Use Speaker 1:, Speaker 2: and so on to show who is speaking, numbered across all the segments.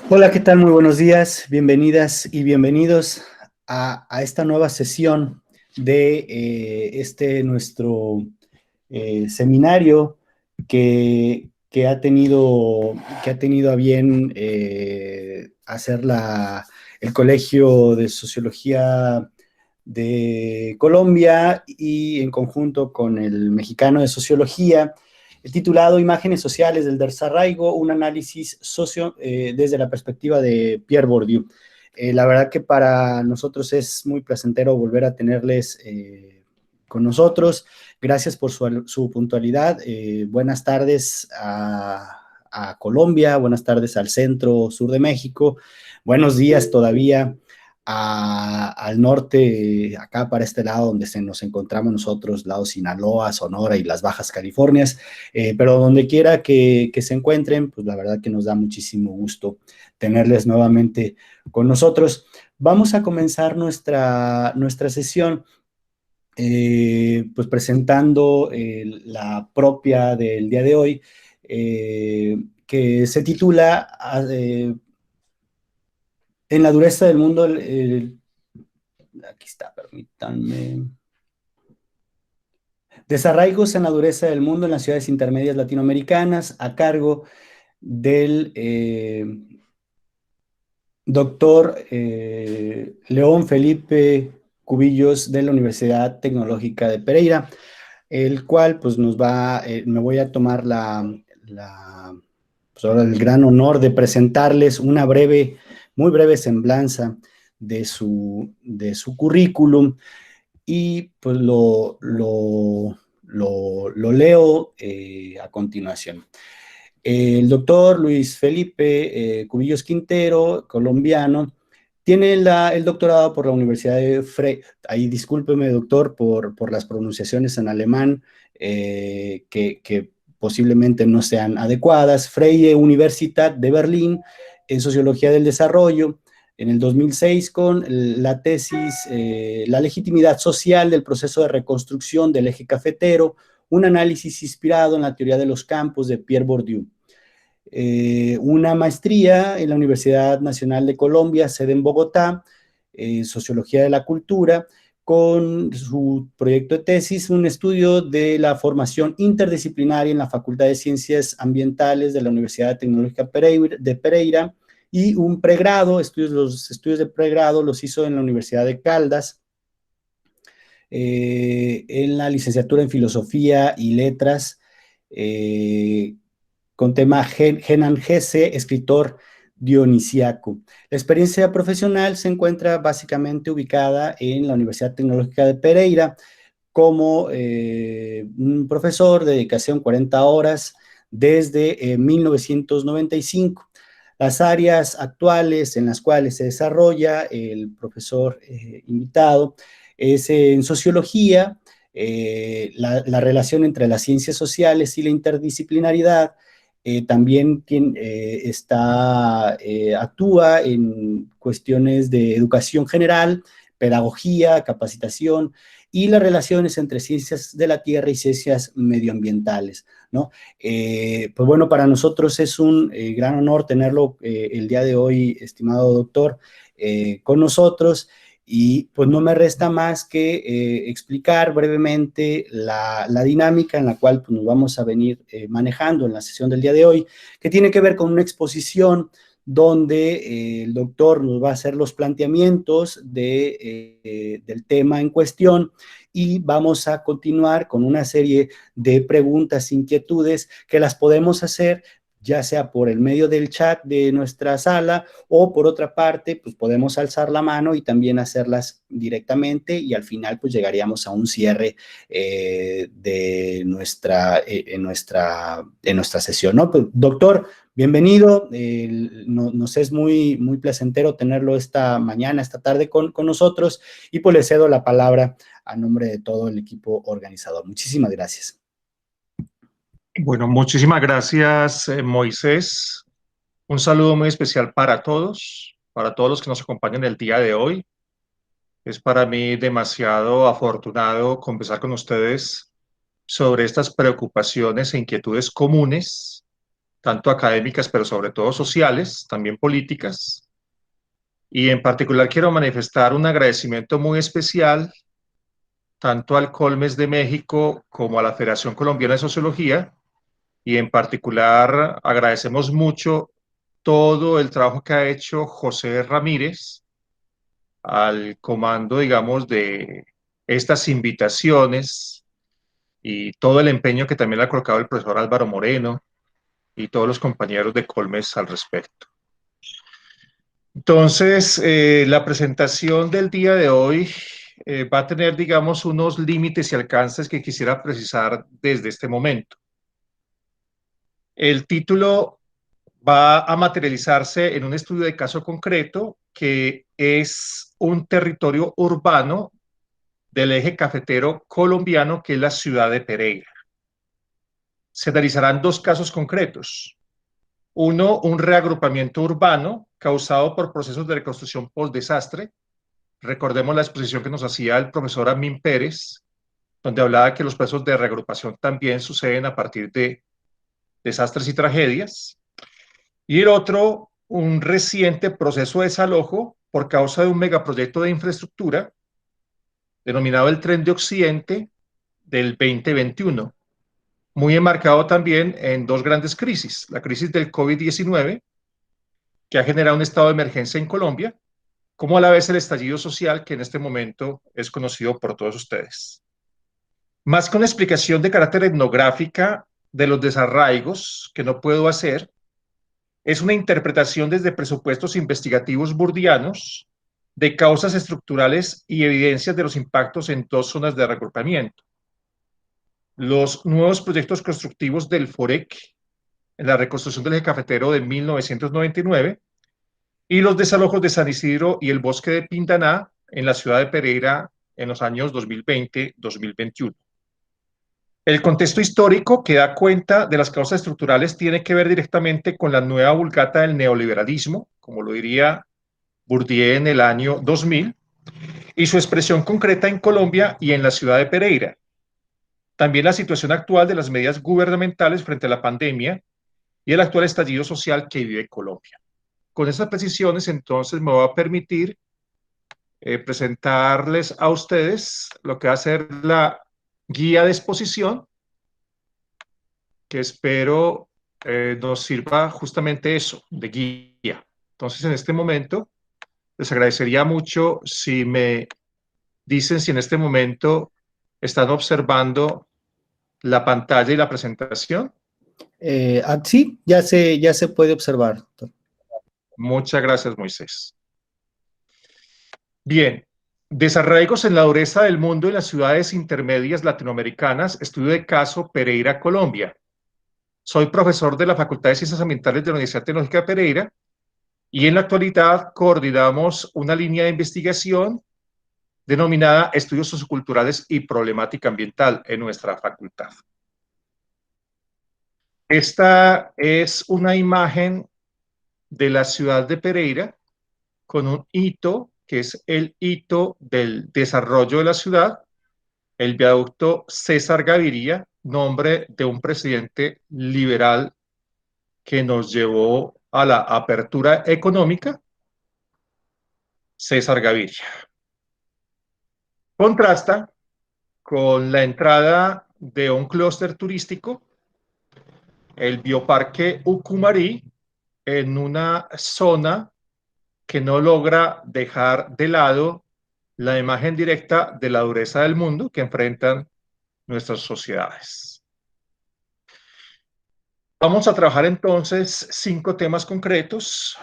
Speaker 1: Hola, ¿qué tal? Muy buenos días, bienvenidas y bienvenidos a esta nueva sesión de nuestro seminario que ha tenido a bien hacer el Colegio de Sociología de Colombia y en conjunto con el Mexicano de Sociología, titulado Imágenes sociales del desarraigo, un análisis desde la perspectiva de Pierre Bourdieu. La verdad que para nosotros es muy placentero volver a tenerles con nosotros. Gracias por su puntualidad. Buenas tardes a Colombia, buenas tardes al centro sur de México, buenos días todavía al norte, acá para este lado donde nos encontramos nosotros, lado Sinaloa, Sonora y las Bajas Californias, pero donde quiera que se encuentren, pues la verdad que nos da muchísimo gusto tenerles nuevamente con nosotros. Vamos a comenzar nuestra sesión pues presentando la propia del día de hoy, que se titula En la dureza del mundo, aquí está, permítanme. Desarraigos en la dureza del mundo en las ciudades intermedias latinoamericanas, a cargo del doctor León Felipe Cubillos de la Universidad Tecnológica de Pereira, el cual pues me voy a tomar pues ahora el gran honor de presentarles una muy breve semblanza de su currículum y pues lo leo a continuación. El doctor Luis Felipe Cubillos Quintero, colombiano, tiene el doctorado por la Universidad de ahí discúlpeme doctor por las pronunciaciones en alemán que posiblemente no sean adecuadas, Freie Universität de Berlín, en Sociología del Desarrollo, en el 2006 con la tesis La legitimidad social del proceso de reconstrucción del eje cafetero, un análisis inspirado en la teoría de los campos de Pierre Bourdieu. Una maestría en la Universidad Nacional de Colombia, sede en Bogotá, Sociología de la Cultura, con su proyecto de tesis, un estudio de la formación interdisciplinaria en la Facultad de Ciencias Ambientales de la Universidad Tecnológica de Pereira, y un pregrado, los estudios de pregrado los hizo en la Universidad de Caldas, en la licenciatura en Filosofía y Letras, con tema Genan Gese, escritor dionisiaco. La experiencia profesional se encuentra básicamente ubicada en la Universidad Tecnológica de Pereira como un profesor de dedicación 40 horas desde 1995. Las áreas actuales en las cuales se desarrolla el profesor invitado es en sociología, la relación entre las ciencias sociales y la interdisciplinaridad. También actúa en cuestiones de educación general, pedagogía, capacitación y las relaciones entre ciencias de la tierra y ciencias medioambientales, ¿no? Pues bueno, para nosotros es un gran honor tenerlo el día de hoy, estimado doctor, con nosotros. Y pues no me resta más que explicar brevemente la dinámica en la cual pues, nos vamos a venir manejando en la sesión del día de hoy, que tiene que ver con una exposición donde el doctor nos va a hacer los planteamientos del tema en cuestión y vamos a continuar con una serie de preguntas, inquietudes que las podemos hacer ya sea por el medio del chat de nuestra sala o por otra parte, pues podemos alzar la mano y también hacerlas directamente y al final pues llegaríamos a un cierre de en nuestra sesión, ¿no? Pues, doctor, bienvenido, nos es muy, muy placentero tenerlo esta mañana, esta tarde con nosotros y pues le cedo la palabra a nombre de todo el equipo organizador. Muchísimas gracias.
Speaker 2: Bueno, muchísimas gracias, Moisés. Un saludo muy especial para todos los que nos acompañan el día de hoy. Es para mí demasiado afortunado conversar con ustedes sobre estas preocupaciones e inquietudes comunes, tanto académicas, pero sobre todo sociales, también políticas. Y en particular quiero manifestar un agradecimiento muy especial tanto al Colmes de México como a la Federación Colombiana de Sociología, y en particular agradecemos mucho todo el trabajo que ha hecho José Ramírez al comando, digamos, de estas invitaciones y todo el empeño que también le ha colocado el profesor Álvaro Moreno y todos los compañeros de Colmes al respecto. Entonces, la presentación del día de hoy va a tener, digamos, unos límites y alcances que quisiera precisar desde este momento. El título va a materializarse en un estudio de caso concreto que es un territorio urbano del eje cafetero colombiano, que es la ciudad de Pereira. Se analizarán dos casos concretos. Uno, un reagrupamiento urbano causado por procesos de reconstrucción post-desastre. Recordemos la exposición que nos hacía el profesor Amín Pérez, donde hablaba que los procesos de reagrupación también suceden a partir de desastres y tragedias. Y el otro, un reciente proceso de desalojo por causa de un megaproyecto de infraestructura denominado el Tren de Occidente del 2021, muy enmarcado también en dos grandes crisis: la crisis del COVID-19, que ha generado un estado de emergencia en Colombia, como a la vez el estallido social, que en este momento es conocido por todos ustedes. Más que una explicación de carácter etnográfica de los desarraigos, que no puedo hacer, es una interpretación desde presupuestos investigativos burdianos de causas estructurales y evidencias de los impactos en dos zonas de reagrupamiento: los nuevos proyectos constructivos del FOREC en la reconstrucción del eje cafetero de 1999 y los desalojos de San Isidro y el bosque de Pindaná en la ciudad de Pereira en los años 2020-2021. El contexto histórico que da cuenta de las causas estructurales tiene que ver directamente con la nueva vulgata del neoliberalismo, como lo diría Bourdieu en el año 2000, y su expresión concreta en Colombia y en la ciudad de Pereira. También la situación actual de las medidas gubernamentales frente a la pandemia y el actual estallido social que vive Colombia. Con esas precisiones, entonces, me voy a permitir presentarles a ustedes lo que va a ser la guía de exposición, que espero nos sirva justamente eso, de guía. Entonces, en este momento, les agradecería mucho si me dicen si en este momento están observando la pantalla y la presentación.
Speaker 1: Sí, ya se puede observar.
Speaker 2: Muchas gracias, Moisés. Bien, desarraigos en la dureza del mundo en las ciudades intermedias latinoamericanas, estudio de caso Pereira, Colombia. Soy profesor de la Facultad de Ciencias Ambientales de la Universidad Tecnológica de Pereira y en la actualidad coordinamos una línea de investigación denominada Estudios Socioculturales y Problemática Ambiental en nuestra facultad. Esta es una imagen de la ciudad de Pereira con un hito que es el hito del desarrollo de la ciudad, el viaducto César Gaviria, nombre de un presidente liberal que nos llevó a la apertura económica, César Gaviria. Contrasta con la entrada de un clúster turístico, el Bioparque Ucumari, en una zona que no logra dejar de lado la imagen directa de la dureza del mundo que enfrentan nuestras sociedades. Vamos a trabajar entonces 5 temas concretos,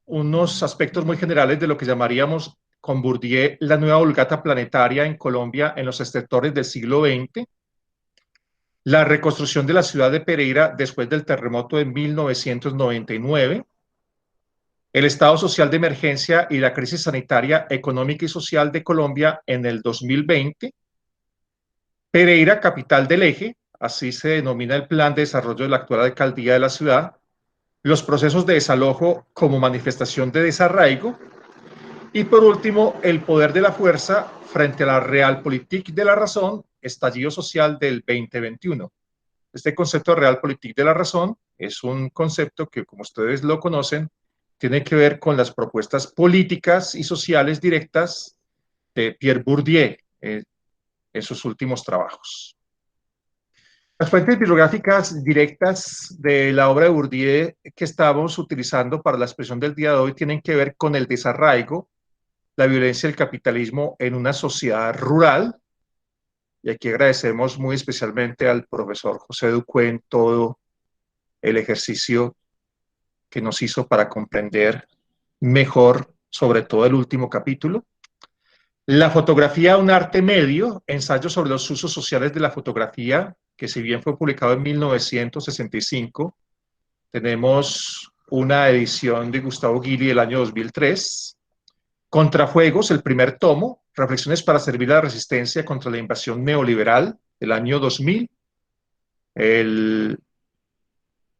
Speaker 2: unos aspectos muy generales de lo que llamaríamos con Bourdieu la nueva vulgata planetaria en Colombia en los sectores del siglo XX, la reconstrucción de la ciudad de Pereira después del terremoto de 1999, el estado social de emergencia y la crisis sanitaria, económica y social de Colombia en el 2020, Pereira, capital del eje, así se denomina el plan de desarrollo de la actual alcaldía de la ciudad, los procesos de desalojo como manifestación de desarraigo, y por último, el poder de la fuerza frente a la realpolitik de la razón estallido social del 2021. Este concepto de Realpolitik de la razón es un concepto que, como ustedes lo conocen, tiene que ver con las propuestas políticas y sociales directas de Pierre Bourdieu en sus últimos trabajos. Las fuentes bibliográficas directas de la obra de Bourdieu que estamos utilizando para la expresión del día de hoy tienen que ver con el desarraigo, la violencia del capitalismo en una sociedad rural. Y aquí agradecemos muy especialmente al profesor José Ducuen todo el ejercicio que nos hizo para comprender mejor, sobre todo el último capítulo. La fotografía, un arte medio, ensayo sobre los usos sociales de la fotografía, que si bien fue publicado en 1965, tenemos una edición de Gustavo Guilly del año 2003. Contrafuegos, el primer tomo, Reflexiones para servir a la resistencia contra la invasión neoliberal, del año 2000. El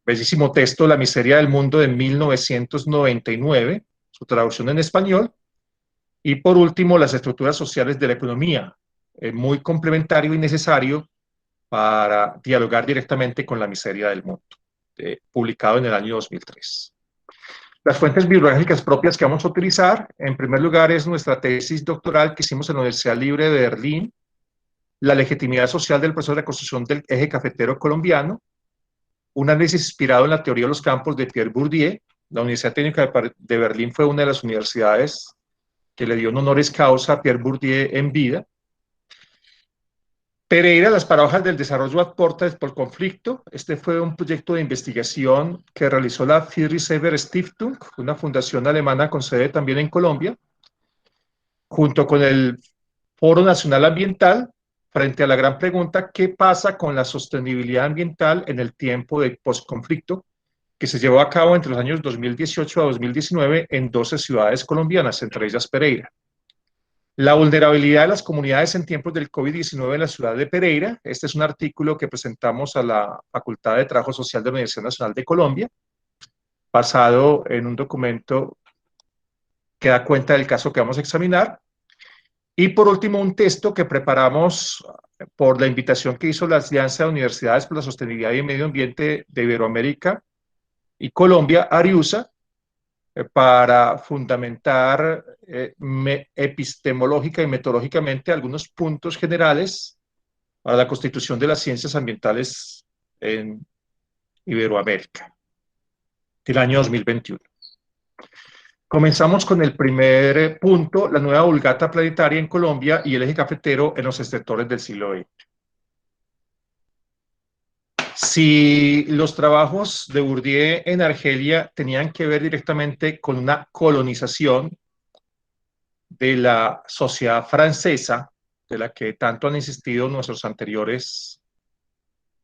Speaker 2: bellísimo texto La miseria del mundo de 1999, su traducción en español. Y por último, Las estructuras sociales de la economía, muy complementario y necesario para dialogar directamente con la miseria del mundo, publicado en el año 2003. Las fuentes bibliográficas propias que vamos a utilizar, en primer lugar, es nuestra tesis doctoral que hicimos en la Universidad Libre de Berlín, La legitimidad social del proceso de reconstrucción del eje cafetero colombiano, un análisis inspirado en la teoría de los campos de Pierre Bourdieu. La Universidad Técnica de Berlín fue una de las universidades que le dio un honoris causa a Pierre Bourdieu en vida. Pereira, las paradojas del desarrollo aportadas por conflicto. Este fue un proyecto de investigación que realizó la Friedrich-Ebert-Stiftung, una fundación alemana con sede también en Colombia, junto con el Foro Nacional Ambiental, frente a la gran pregunta, ¿qué pasa con la sostenibilidad ambiental en el tiempo de postconflicto? Que se llevó a cabo entre los años 2018 a 2019 en 12 ciudades colombianas, entre ellas Pereira. La vulnerabilidad de las comunidades en tiempos del COVID-19 en la ciudad de Pereira. Este es un artículo que presentamos a la Facultad de Trabajo Social de la Universidad Nacional de Colombia, basado en un documento que da cuenta del caso que vamos a examinar. Y por último, un texto que preparamos por la invitación que hizo la Alianza de Universidades por la Sostenibilidad y el Medio Ambiente de Iberoamérica y Colombia, ARIUSA, para fundamentar epistemológica y metodológicamente algunos puntos generales para la constitución de las ciencias ambientales en Iberoamérica, del año 2021. Comenzamos con el primer punto, la nueva vulgata planetaria en Colombia y el eje cafetero en los sectores del siglo XX. Si los trabajos de Bourdieu en Argelia tenían que ver directamente con una colonización de la sociedad francesa, de la que tanto han insistido nuestros anteriores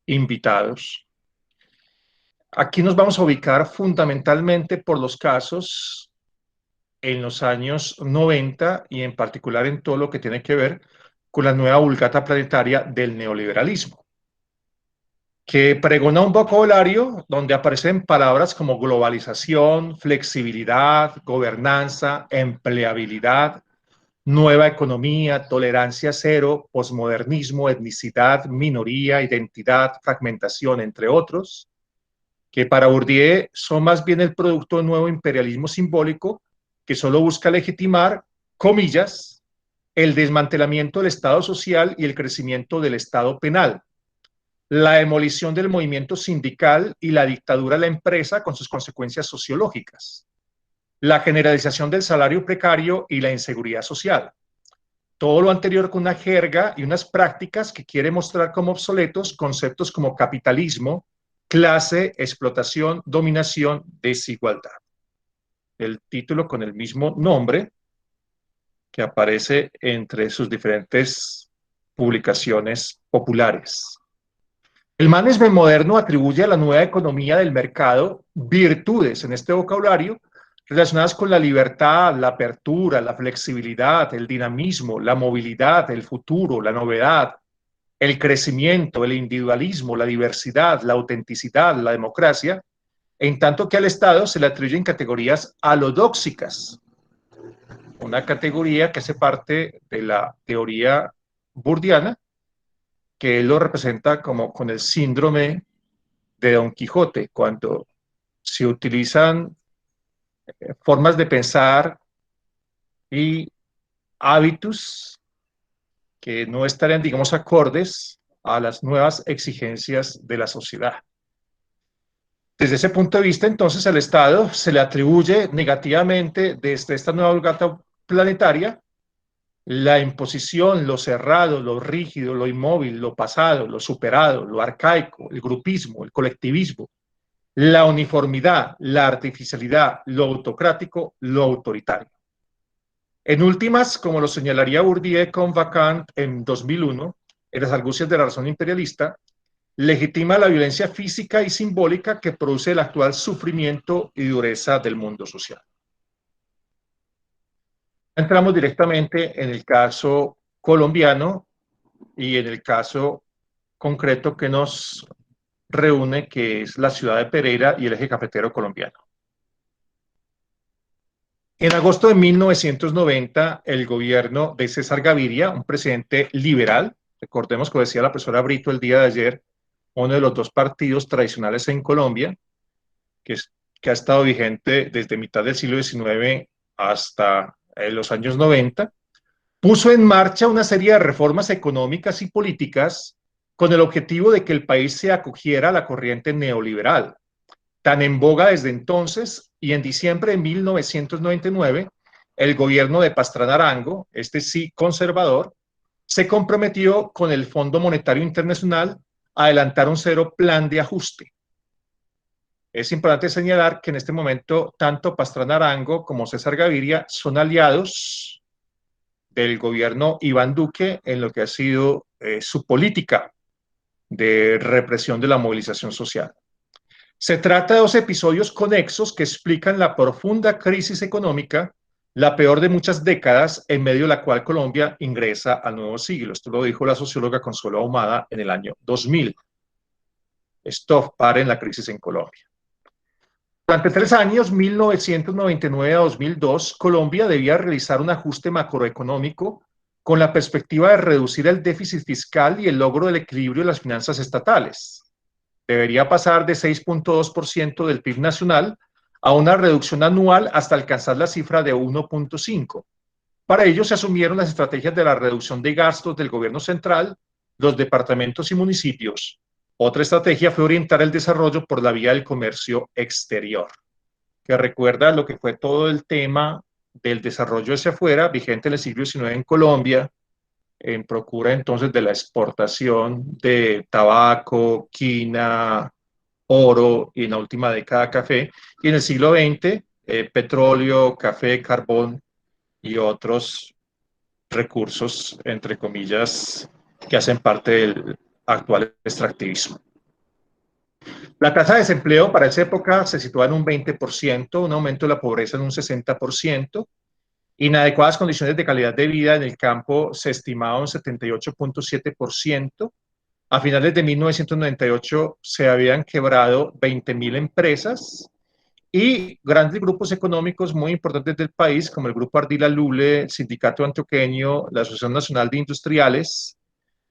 Speaker 2: invitados, aquí nos vamos a ubicar fundamentalmente por los casos en los años 90 y en particular en todo lo que tiene que ver con la nueva vulgata planetaria del neoliberalismo, que pregona un vocabulario donde aparecen palabras como globalización, flexibilidad, gobernanza, empleabilidad, nueva economía, tolerancia cero, posmodernismo, etnicidad, minoría, identidad, fragmentación, entre otros, que para Bourdieu son más bien el producto de un nuevo imperialismo simbólico que solo busca legitimar, comillas, el desmantelamiento del Estado social y el crecimiento del Estado penal, la demolición del movimiento sindical y la dictadura de la empresa con sus consecuencias sociológicas, la generalización del salario precario y la inseguridad social. Todo lo anterior con una jerga y unas prácticas que quiere mostrar como obsoletos conceptos como capitalismo, clase, explotación, dominación, desigualdad. El título con el mismo nombre que aparece entre sus diferentes publicaciones populares. El manesme moderno atribuye a la nueva economía del mercado virtudes en este vocabulario relacionadas con la libertad, la apertura, la flexibilidad, el dinamismo, la movilidad, el futuro, la novedad, el crecimiento, el individualismo, la diversidad, la autenticidad, la democracia, en tanto que al Estado se le atribuyen categorías alodóxicas, una categoría que hace parte de la teoría bourdiana, que él lo representa como con el síndrome de Don Quijote, cuando se utilizan formas de pensar y hábitos que no estarían, digamos, acordes a las nuevas exigencias de la sociedad. Desde ese punto de vista, entonces, al Estado se le atribuye negativamente desde esta nueva vulgata planetaria la imposición, lo cerrado, lo rígido, lo inmóvil, lo pasado, lo superado, lo arcaico, el grupismo, el colectivismo, la uniformidad, la artificialidad, lo autocrático, lo autoritario. En últimas, como lo señalaría Bourdieu con Vacant en 2001, en las argucias de la razón imperialista, legitima la violencia física y simbólica que produce el actual sufrimiento y dureza del mundo social. Entramos directamente en el caso colombiano y en el caso concreto que nos reúne, que es la ciudad de Pereira y el eje cafetero colombiano. En agosto de 1990, el gobierno de César Gaviria, un presidente liberal, recordemos que decía la profesora Brito el día de ayer, uno de los dos partidos tradicionales en Colombia, que ha estado vigente desde mitad del siglo XIX hasta los años 90, puso en marcha una serie de reformas económicas y políticas con el objetivo de que el país se acogiera a la corriente neoliberal, tan en boga desde entonces, y en diciembre de 1999, el gobierno de Pastrana Arango, este sí conservador, se comprometió con el Fondo Monetario Internacional a adelantar un cero plan de ajuste. Es importante señalar que en este momento tanto Pastrana Arango como César Gaviria son aliados del gobierno Iván Duque en lo que ha sido su política de represión de la movilización social. Se trata de dos episodios conexos que explican la profunda crisis económica, la peor de muchas décadas, en medio de la cual Colombia ingresa al nuevo siglo. Esto lo dijo la socióloga Consuelo Ahumada en el año 2000. Stop, paren la crisis en Colombia. Durante 3 años, 1999 a 2002, Colombia debía realizar un ajuste macroeconómico con la perspectiva de reducir el déficit fiscal y el logro del equilibrio de las finanzas estatales. Debería pasar de 6.2% del PIB nacional a una reducción anual hasta alcanzar la cifra de 1.5. Para ello se asumieron las estrategias de la reducción de gastos del gobierno central, los departamentos y municipios. Otra estrategia fue orientar el desarrollo por la vía del comercio exterior, que recuerda lo que fue todo el tema del desarrollo hacia afuera, vigente en el siglo XIX en Colombia, en procura entonces de la exportación de tabaco, quina, oro y en la última década café, y en el siglo XX petróleo, café, carbón y otros recursos, entre comillas, que hacen parte del actual extractivismo. La tasa de desempleo para esa época se situaba en un 20%, un aumento de la pobreza en un 60%, inadecuadas condiciones de calidad de vida en el campo se estimaba un 78.7%. A finales de 1998 se habían quebrado 20.000 empresas y grandes grupos económicos muy importantes del país, como el Grupo Ardila Lule, el Sindicato Antioqueño, la Asociación Nacional de Industriales,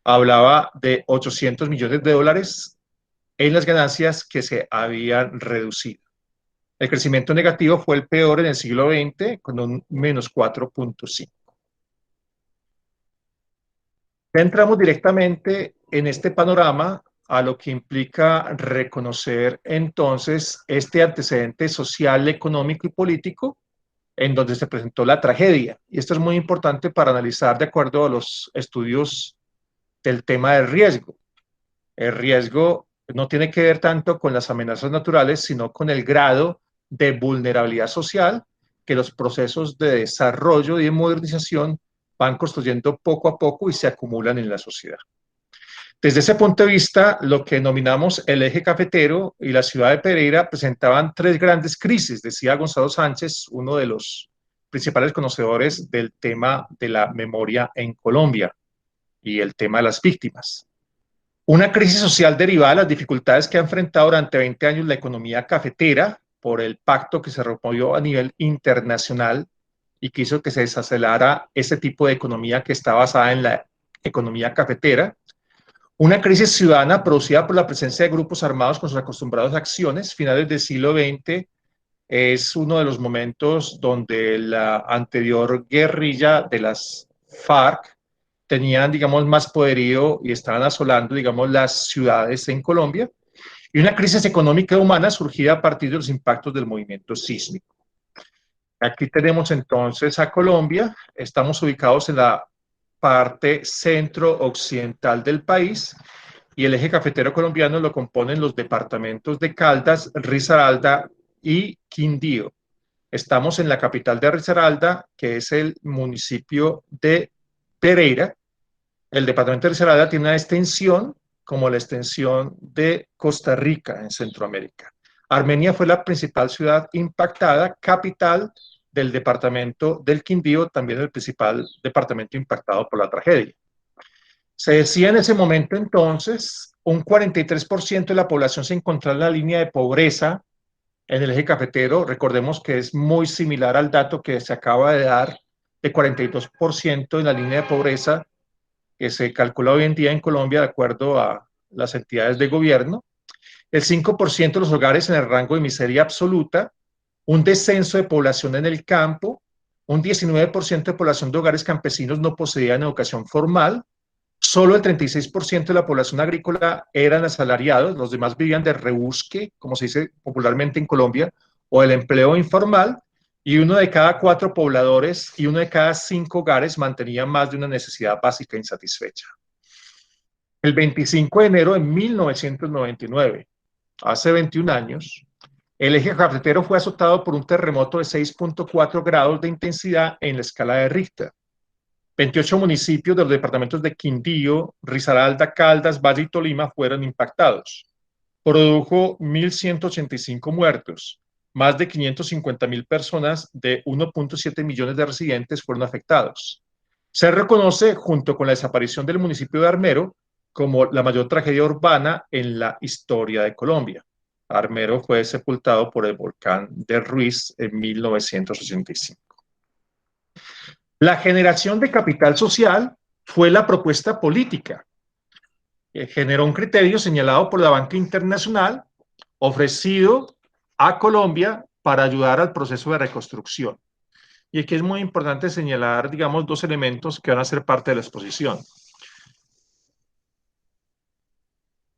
Speaker 2: hablaba de 800 millones de dólares en las ganancias que se habían reducido. El crecimiento negativo fue el peor en el siglo XX, con un menos 4.5. Entramos directamente en este panorama a lo que implica reconocer entonces este antecedente social, económico y político en donde se presentó la tragedia. Y esto es muy importante para analizar de acuerdo a los estudios del tema del riesgo. El riesgo no tiene que ver tanto con las amenazas naturales, sino con el grado de vulnerabilidad social que los procesos de desarrollo y de modernización van construyendo poco a poco y se acumulan en la sociedad. Desde ese punto de vista, lo que denominamos el eje cafetero y la ciudad de Pereira presentaban 3 grandes crisis, decía Gonzalo Sánchez, uno de los principales conocedores del tema de la memoria en Colombia y el tema de las víctimas. Una crisis social derivada de las dificultades que ha enfrentado durante 20 años la economía cafetera por el pacto que se promovió a nivel internacional y que hizo que se desacelerara ese tipo de economía que está basada en la economía cafetera. Una crisis ciudadana producida por la presencia de grupos armados con sus acostumbradas acciones, finales del siglo XX, es uno de los momentos donde la anterior guerrilla de las FARC tenían, digamos, más poderío y estaban asolando, digamos, las ciudades en Colombia, y una crisis económica y humana surgida a partir de los impactos del movimiento sísmico. Aquí tenemos entonces a Colombia, estamos ubicados en la parte centro-occidental del país, y el eje cafetero colombiano lo componen los departamentos de Caldas, Risaralda y Quindío. Estamos en la capital de Risaralda, que es el municipio de Pereira. El departamento de Risaralda tiene una extensión como la extensión de Costa Rica en Centroamérica. Armenia fue la principal ciudad impactada, capital del departamento del Quindío, también el principal departamento impactado por la tragedia. Se decía en ese momento entonces, un 43% de la población se encontraba en la línea de pobreza en el eje cafetero. Recordemos que es muy similar al dato que se acaba de dar de 42% en la línea de pobreza que se calcula hoy en día en Colombia de acuerdo a las entidades de gobierno. El 5% de los hogares en el rango de miseria absoluta, un descenso de población en el campo, un 19% de población de hogares campesinos no poseían educación formal, solo el 36% de la población agrícola eran asalariados, los demás vivían de rebusque, como se dice popularmente en Colombia, o el empleo informal, y uno de cada 4 pobladores y uno de cada 5 hogares mantenía más de una necesidad básica insatisfecha. El 25 de enero de 1999, hace 21 años, el eje cafetero fue azotado por un terremoto de 6.4 grados de intensidad en la escala de Richter. 28 municipios de los departamentos de Quindío, Risaralda, Caldas, Valle y Tolima fueron impactados. Produjo 1.185 muertos. Más de 550.000 personas de 1.7 millones de residentes fueron afectados. Se reconoce, junto con la desaparición del municipio de Armero, como la mayor tragedia urbana en la historia de Colombia. Armero fue sepultado por el volcán de Ruiz en 1985. La generación de capital social fue la propuesta política. Generó un criterio señalado por la banca internacional ofrecido a Colombia para ayudar al proceso de reconstrucción. Y aquí es muy importante señalar, digamos, 2 elementos que van a ser parte de la exposición.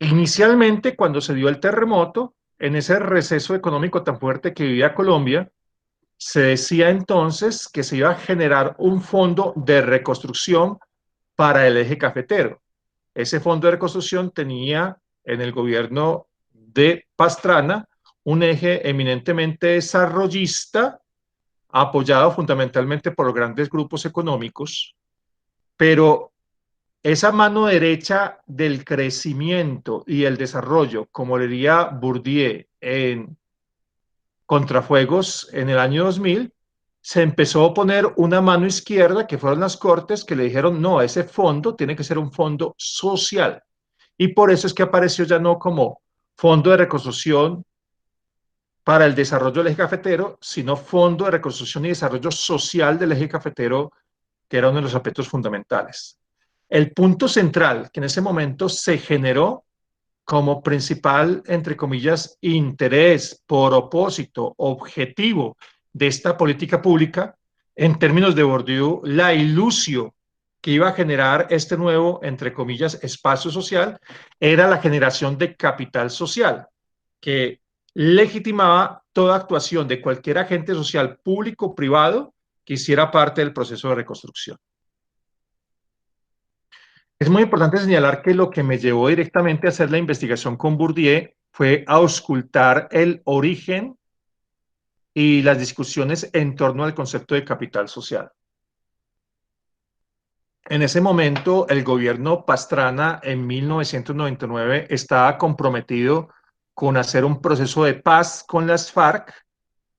Speaker 2: Inicialmente, cuando se dio el terremoto, en ese receso económico tan fuerte que vivía Colombia, se decía entonces que se iba a generar un fondo de reconstrucción para el eje cafetero. Ese fondo de reconstrucción tenía en el gobierno de Pastrana un eje eminentemente desarrollista, apoyado fundamentalmente por los grandes grupos económicos, pero esa mano derecha del crecimiento y el desarrollo, como le diría Bourdieu en Contrafuegos en el año 2000, se empezó a poner una mano izquierda, que fueron las Cortes, que le dijeron, no, ese fondo tiene que ser un fondo social. Y por eso es que apareció ya no como Fondo de Reconstrucción para el Desarrollo del Eje Cafetero, sino Fondo de Reconstrucción y Desarrollo Social del Eje Cafetero, que era uno de los aspectos fundamentales. El punto central que en ese momento se generó como principal, entre comillas, interés, propósito, objetivo de esta política pública, en términos de Bourdieu, la ilusión que iba a generar este nuevo, entre comillas, espacio social, era la generación de capital social, que legitimaba toda actuación de cualquier agente social público o privado que hiciera parte del proceso de reconstrucción. Es muy importante señalar que lo que me llevó directamente a hacer la investigación con Bourdieu fue a auscultar el origen y las discusiones en torno al concepto de capital social. En ese momento, el gobierno Pastrana en 1999 estaba comprometido con hacer un proceso de paz con las FARC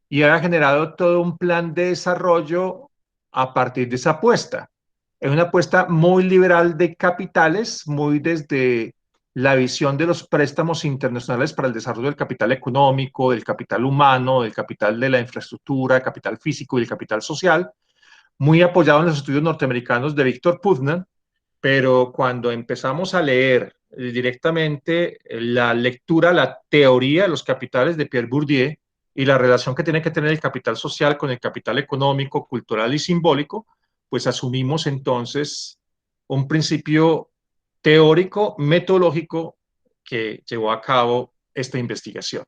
Speaker 2: y había generado todo un plan de desarrollo a partir de esa apuesta. Es una apuesta muy liberal de capitales, muy desde la visión de los préstamos internacionales para el desarrollo del capital económico, del capital humano, del capital de la infraestructura, del capital físico y del capital social, muy apoyado en los estudios norteamericanos de Victor Putnam, pero cuando empezamos a leer directamente la lectura, la teoría de los capitales de Pierre Bourdieu y la relación que tiene que tener el capital social con el capital económico, cultural y simbólico, pues asumimos entonces un principio teórico, metodológico que llevó a cabo esta investigación.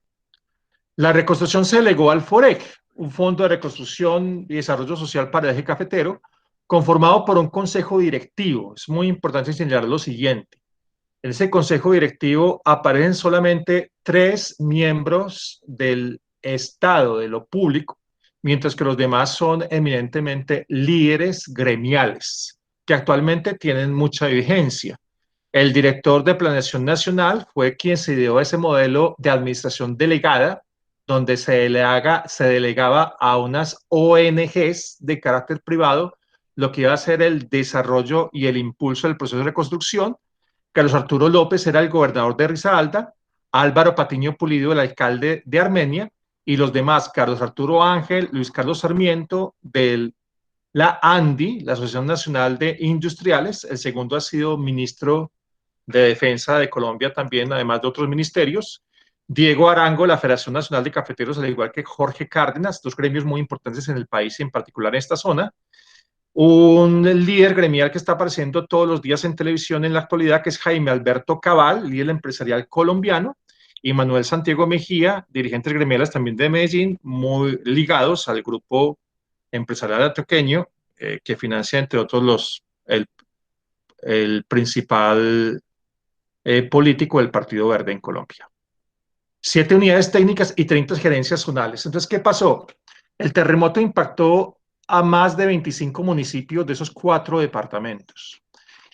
Speaker 2: La reconstrucción se delegó al FOREC, un Fondo de Reconstrucción y Desarrollo Social para el Eje Cafetero, conformado por un consejo directivo. Es muy importante señalar lo siguiente. En ese consejo directivo aparecen solamente 3 miembros del Estado, de lo público, mientras que los demás son eminentemente líderes gremiales, que actualmente tienen mucha vigencia. El director de Planeación Nacional fue quien se dio ese modelo de administración delegada, donde se delegaba a unas ONGs de carácter privado lo que iba a ser el desarrollo y el impulso del proceso de reconstrucción. Carlos Arturo López era el gobernador de Risaralda, Álvaro Patiño Pulido, el alcalde de Armenia, y los demás, Carlos Arturo Ángel, Luis Carlos Sarmiento, de la ANDI, la Asociación Nacional de Industriales, el segundo ha sido ministro de Defensa de Colombia también, además de otros ministerios, Diego Arango, la Federación Nacional de Cafeteros, al igual que Jorge Cárdenas, dos gremios muy importantes en el país y en particular en esta zona, un líder gremial que está apareciendo todos los días en televisión en la actualidad, que es Jaime Alberto Cabal, líder empresarial colombiano, y Manuel Santiago Mejía, dirigentes gremiales también de Medellín, muy ligados al grupo empresarial antioqueño, que financia, entre otros, el principal político del Partido Verde en Colombia. 7 unidades técnicas y 30 gerencias zonales. Entonces, ¿qué pasó? El terremoto impactó a más de 25 municipios de esos 4 departamentos.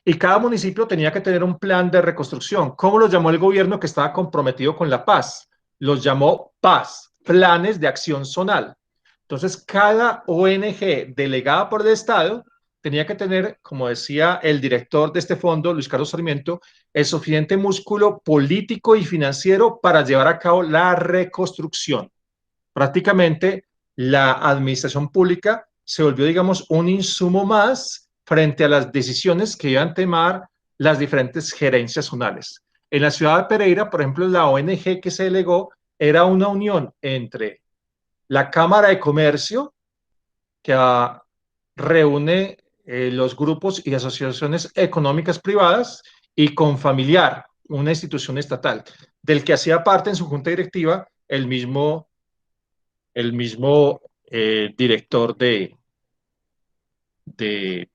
Speaker 2: Y cada municipio tenía que tener un plan de reconstrucción. ¿Cómo lo llamó el gobierno que estaba comprometido con la paz? Los llamó PAZ, Planes de Acción Zonal. Entonces, cada ONG delegada por el Estado tenía que tener, como decía el director de este fondo, Luis Carlos Sarmiento, el suficiente músculo político y financiero para llevar a cabo la reconstrucción. Prácticamente la administración pública se volvió, digamos, un insumo más frente a las decisiones que iban a tomar las diferentes gerencias zonales. En la ciudad de Pereira, por ejemplo, la ONG que se delegó era una unión entre la Cámara de Comercio, que reúne los grupos y asociaciones económicas privadas, y Confamiliar, una institución estatal, del que hacía parte en su junta directiva el mismo director de, de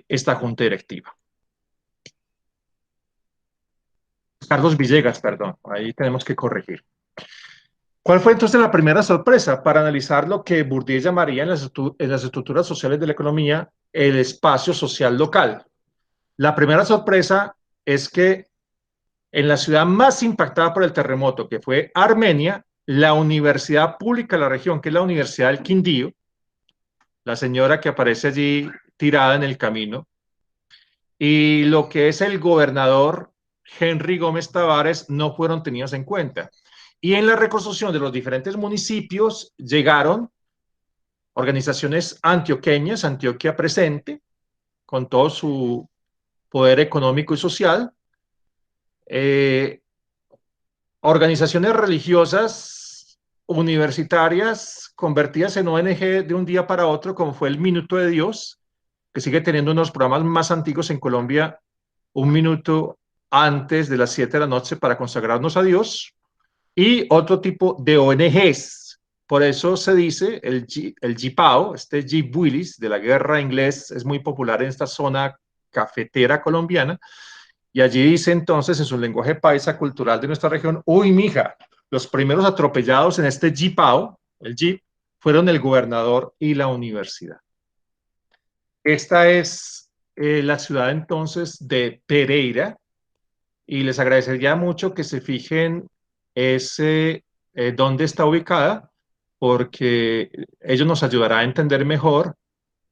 Speaker 2: esta junta directiva. Carlos Villegas, perdón, ahí tenemos que corregir. ¿Cuál fue entonces la primera sorpresa para analizar lo que Bourdieu llamaría en las estructuras sociales de la economía el espacio social local? La primera sorpresa es que en la ciudad más impactada por el terremoto, que fue Armenia, la universidad pública de la región, que es la Universidad del Quindío, la señora que aparece allí tirada en el camino, y lo que es el gobernador Henry Gómez Tavares no fueron tenidos en cuenta. Y en la reconstrucción de los diferentes municipios llegaron organizaciones antioqueñas, Antioquia Presente, con todo su poder económico y social, organizaciones religiosas, universitarias, convertidas en ONG de un día para otro, como fue el Minuto de Dios, que sigue teniendo unos programas más antiguos en Colombia, un minuto antes de las 7 de la noche para consagrarnos a Dios, y otro tipo de ONGs. Por eso se dice el GIPAO, este Jeep Willis de la guerra inglés, es muy popular en esta zona cafetera colombiana, y allí dice entonces en su lenguaje paisa cultural de nuestra región: uy, mija, los primeros atropellados en este GIPAO, el Jeep, fueron el gobernador y la universidad. Esta es la ciudad entonces de Pereira, y les agradecería mucho que se fijen dónde está ubicada, porque ello nos ayudará a entender mejor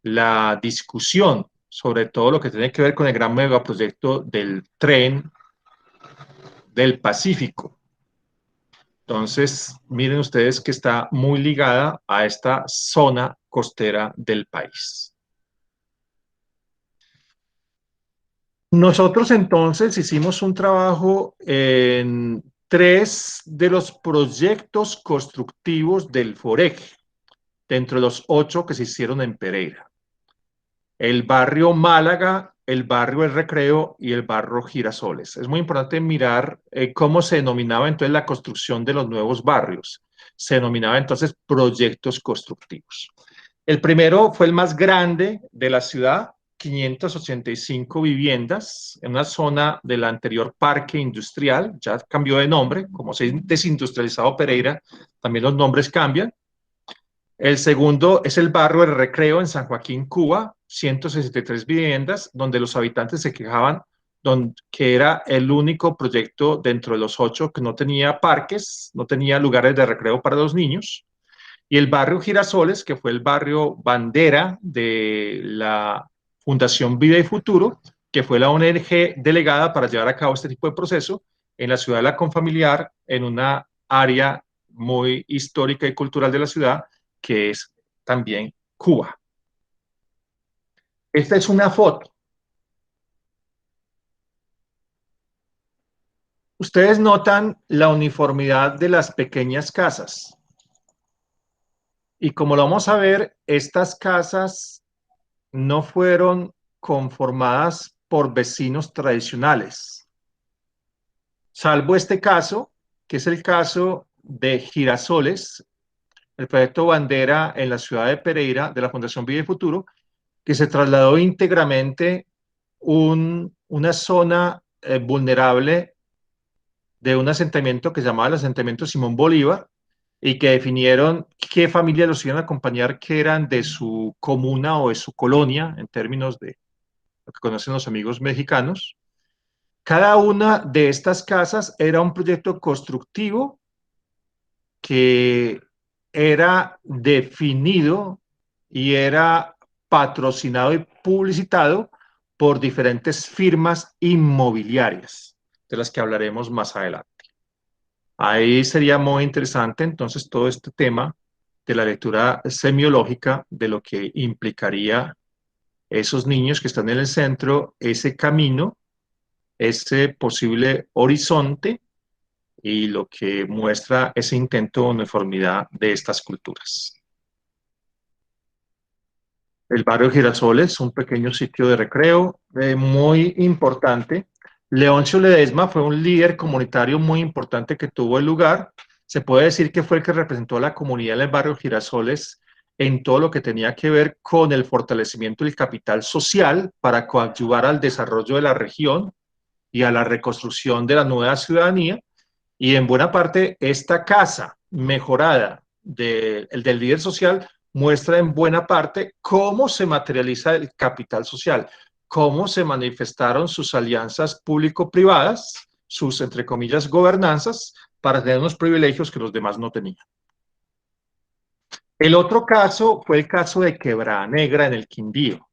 Speaker 2: la discusión sobre todo lo que tiene que ver con el gran megaproyecto del tren del Pacífico. Entonces, miren ustedes que está muy ligada a esta zona costera del país. Nosotros entonces hicimos un trabajo en 3 de los proyectos constructivos del FOREG, dentro de los 8 que se hicieron en Pereira. El barrio Málaga, el barrio El Recreo y el barrio Girasoles. Es muy importante mirar cómo se denominaba entonces la construcción de los nuevos barrios. Se denominaba entonces proyectos constructivos. El primero fue el más grande de la ciudad, 585 viviendas en una zona del anterior parque industrial, ya cambió de nombre, como se ha desindustrializado Pereira, también los nombres cambian. El segundo es el barrio El Recreo en San Joaquín, Cuba, 163 viviendas, donde los habitantes se quejaban que era el único proyecto dentro de los 8 que no tenía parques, no tenía lugares de recreo para los niños. Y el barrio Girasoles, que fue el barrio bandera de la Fundación Vida y Futuro, que fue la ONG delegada para llevar a cabo este tipo de proceso en la ciudad de la Confamiliar, en una área muy histórica y cultural de la ciudad, que es también Cuba. Esta es una foto. Ustedes notan la uniformidad de las pequeñas casas. Y como lo vamos a ver, estas casas no fueron conformadas por vecinos tradicionales, salvo este caso, que es el caso de Girasoles, el proyecto bandera en la ciudad de Pereira de la Fundación Vida y Futuro, que se trasladó íntegramente una zona vulnerable de un asentamiento que se llamaba el asentamiento Simón Bolívar, y que definieron qué familias los iban a acompañar, que eran de su comuna o de su colonia, en términos de lo que conocen los amigos mexicanos. Cada una de estas casas era un proyecto constructivo que era definido y era patrocinado y publicitado por diferentes firmas inmobiliarias, de las que hablaremos más adelante. Ahí sería muy interesante entonces todo este tema de la lectura semiológica de lo que implicaría esos niños que están en el centro, ese camino, ese posible horizonte y lo que muestra ese intento de uniformidad de estas culturas. El barrio Girasoles, un pequeño sitio de recreo muy importante. Leoncio Ledesma fue un líder comunitario muy importante que tuvo el lugar. Se puede decir que fue el que representó a la comunidad del barrio Girasoles en todo lo que tenía que ver con el fortalecimiento del capital social para coadyuvar al desarrollo de la región y a la reconstrucción de la nueva ciudadanía. Y en buena parte esta casa mejorada del líder social muestra en buena parte cómo se materializa el capital social, cómo se manifestaron sus alianzas público-privadas, sus, entre comillas, gobernanzas, para tener unos privilegios que los demás no tenían. El otro caso fue el caso de Quebrada Negra en el Quindío.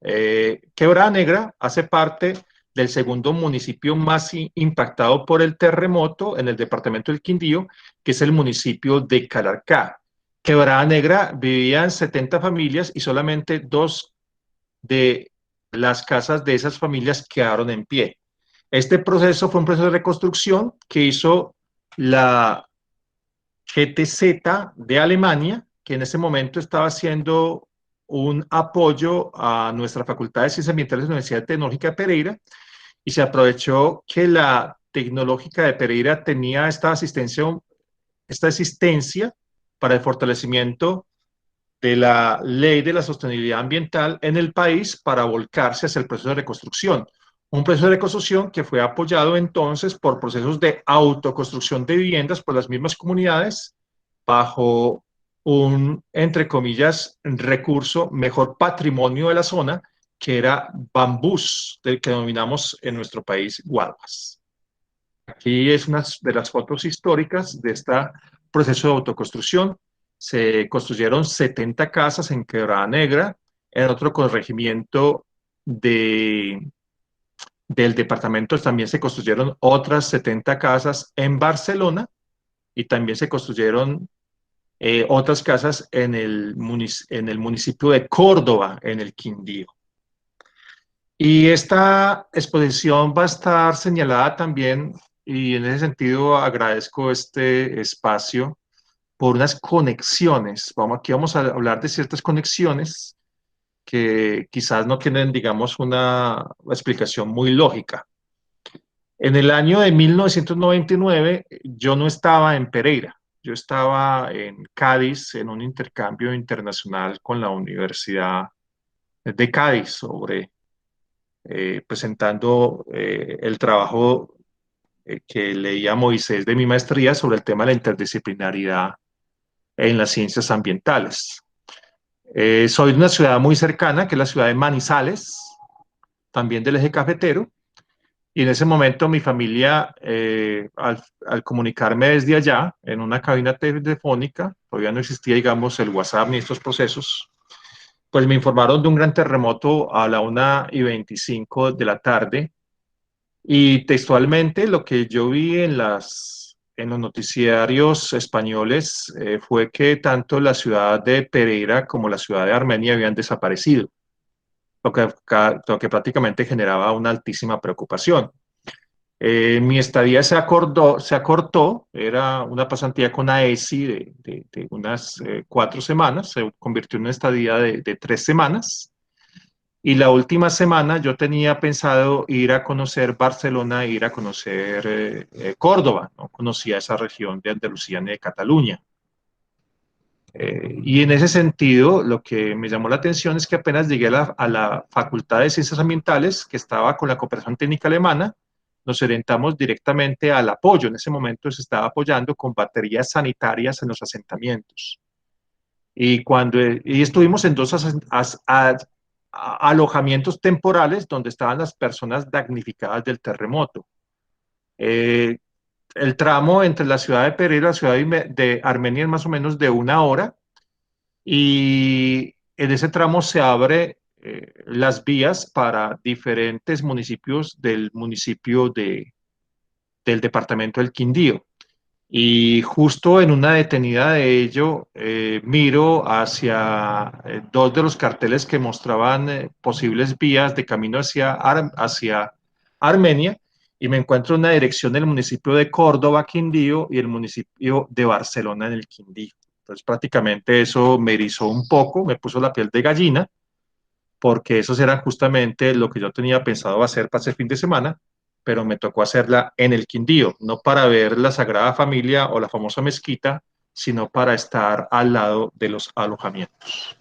Speaker 2: Quebrada Negra hace parte del segundo municipio más impactado por el terremoto en el departamento del Quindío, que es el municipio de Calarcá. Quebrada Negra vivían 70 familias y solamente 2 de las casas de esas familias quedaron en pie. Este proceso fue un proceso de reconstrucción que hizo la GTZ de Alemania, que en ese momento estaba haciendo un apoyo a nuestra Facultad de Ciencias Ambientales de la Universidad Tecnológica de Pereira, y se aprovechó que la Tecnológica de Pereira tenía esta asistencia para el fortalecimiento de la ley de la sostenibilidad ambiental en el país para volcarse hacia el proceso de reconstrucción. Un proceso de reconstrucción que fue apoyado entonces por procesos de autoconstrucción de viviendas por las mismas comunidades bajo un, entre comillas, recurso, mejor patrimonio de la zona, que era bambús, del que denominamos en nuestro país guaduas. Aquí es una de las fotos históricas de este proceso de autoconstrucción. Se construyeron 70 casas en Quebrada Negra, en otro corregimiento del departamento también se construyeron otras 70 casas en Barcelona, y también se construyeron otras casas en el municipio de Córdoba, en el Quindío. Y esta exposición va a estar señalada también, y en ese sentido agradezco este espacio, por unas conexiones. Aquí vamos a hablar de ciertas conexiones que quizás no tienen, digamos, una explicación muy lógica. En el año de 1999, yo no estaba en Pereira, yo estaba en Cádiz en un intercambio internacional con la Universidad de Cádiz sobre presentando el trabajo que leía Moisés de mi maestría sobre el tema de la interdisciplinaridad en las ciencias ambientales. Soy de una ciudad muy cercana, que es la ciudad de Manizales, también del eje cafetero, y en ese momento mi familia, al comunicarme desde allá, en una cabina telefónica, todavía no existía, digamos, el WhatsApp ni estos procesos, pues me informaron de un gran terremoto a la 1:25 de la tarde, y textualmente lo que yo vi en los noticiarios españoles fue que tanto la ciudad de Pereira como la ciudad de Armenia habían desaparecido, lo que prácticamente generaba una altísima preocupación. Mi estadía se acortó, era una pasantía con AESI de unas 4 semanas, se convirtió en una estadía de 3 semanas. Y la última semana yo tenía pensado ir a conocer Barcelona, ir a conocer Córdoba, no conocía esa región de Andalucía ni de Cataluña. Y en ese sentido, lo que me llamó la atención es que apenas llegué a la Facultad de Ciencias Ambientales, que estaba con la Cooperación Técnica Alemana, nos orientamos directamente al apoyo. En ese momento se estaba apoyando con baterías sanitarias en los asentamientos. Y estuvimos en dos alojamientos temporales donde estaban las personas damnificadas del terremoto. Eh, el tramo entre la ciudad de Pereira y la ciudad de Armenia es más o menos de 1 hora, y en ese tramo se abre las vías para diferentes municipios del del departamento del Quindío. Y justo en una detenida de ello, miro hacia dos de los carteles que mostraban posibles vías de camino hacia Armenia, y me encuentro en una dirección del municipio de Córdoba, Quindío, y el municipio de Barcelona en el Quindío. Entonces prácticamente eso me erizó un poco, me puso la piel de gallina, porque esos eran justamente lo que yo tenía pensado hacer para ese fin de semana, pero me tocó hacerla en el Quindío, no para ver la Sagrada Familia o la famosa mezquita, sino para estar al lado de los alojamientos.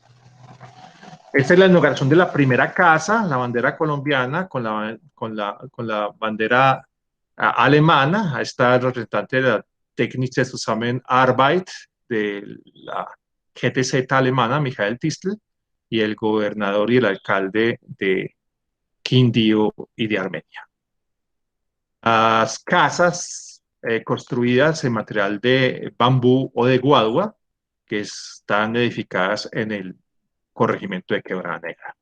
Speaker 2: Esta es la inauguración de la primera casa, la bandera colombiana con la bandera alemana. Ahí está el representante de la Technische Zusammenarbeit de la GTZ alemana, Michael Tistl, y el gobernador y el alcalde de Quindío y de Armenia. Las casas construidas en material de bambú o de guadua, que están edificadas en el corregimiento de Quebrada Negra.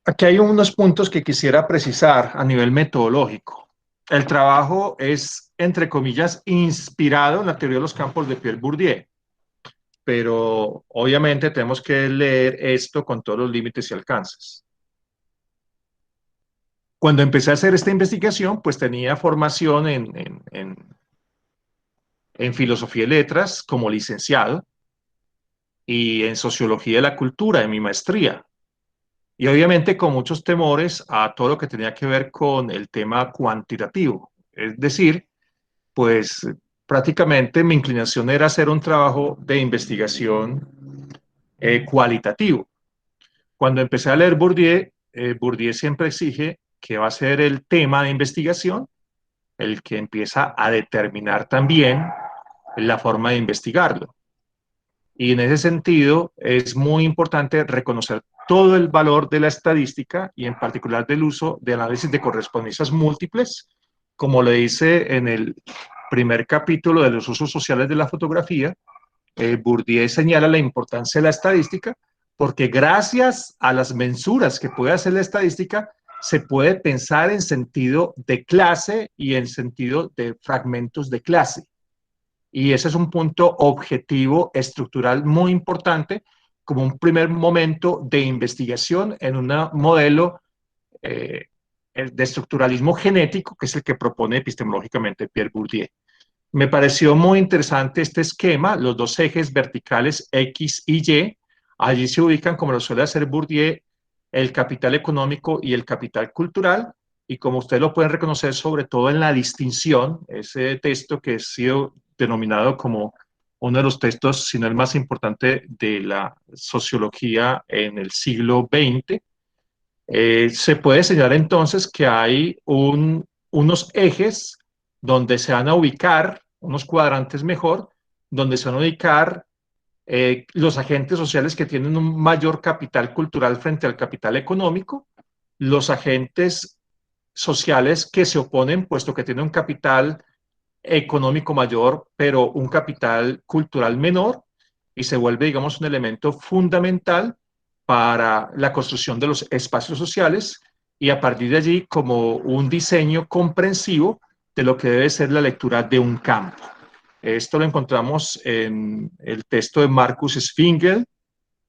Speaker 2: Aquí hay unos puntos que quisiera precisar a nivel metodológico. El trabajo es, entre comillas, inspirado en la teoría de los campos de Pierre Bourdieu, pero obviamente tenemos que leer esto con todos los límites y alcances. Cuando empecé a hacer esta investigación, pues tenía formación en filosofía y letras como licenciado, y en sociología de la cultura en mi maestría. Y obviamente con muchos temores a todo lo que tenía que ver con el tema cuantitativo. Es decir, pues prácticamente mi inclinación era hacer un trabajo de investigación cualitativo. Cuando empecé a leer Bourdieu, Bourdieu siempre exige que va a ser el tema de investigación el que empieza a determinar también la forma de investigarlo. Y en ese sentido es muy importante reconocer todo el valor de la estadística y en particular del uso de análisis de correspondencias múltiples, como le dice en el primer capítulo de los usos sociales de la fotografía. Bourdieu señala la importancia de la estadística porque gracias a las mensuras que puede hacer la estadística se puede pensar en sentido de clase y en sentido de fragmentos de clase. Y ese es un punto objetivo estructural muy importante, como un primer momento de investigación en un modelo de estructuralismo genético, que es el que propone epistemológicamente Pierre Bourdieu. Me pareció muy interesante este esquema, los dos ejes verticales X y Y. Allí se ubican, como lo suele hacer Bourdieu, el capital económico y el capital cultural, y como ustedes lo pueden reconocer, sobre todo en la distinción, ese texto que ha sido denominado como uno de los textos, si no el más importante, de la sociología en el siglo XX, se puede señalar entonces que hay unos ejes donde se van a ubicar, unos cuadrantes mejor, donde se van a ubicar los agentes sociales que tienen un mayor capital cultural frente al capital económico, los agentes sociales que se oponen, puesto que tienen un capital económico mayor, pero un capital cultural menor, y se vuelve, digamos, un elemento fundamental para la construcción de los espacios sociales y a partir de allí como un diseño comprensivo de lo que debe ser la lectura de un campo. Esto lo encontramos en el texto de Marcus Spingel,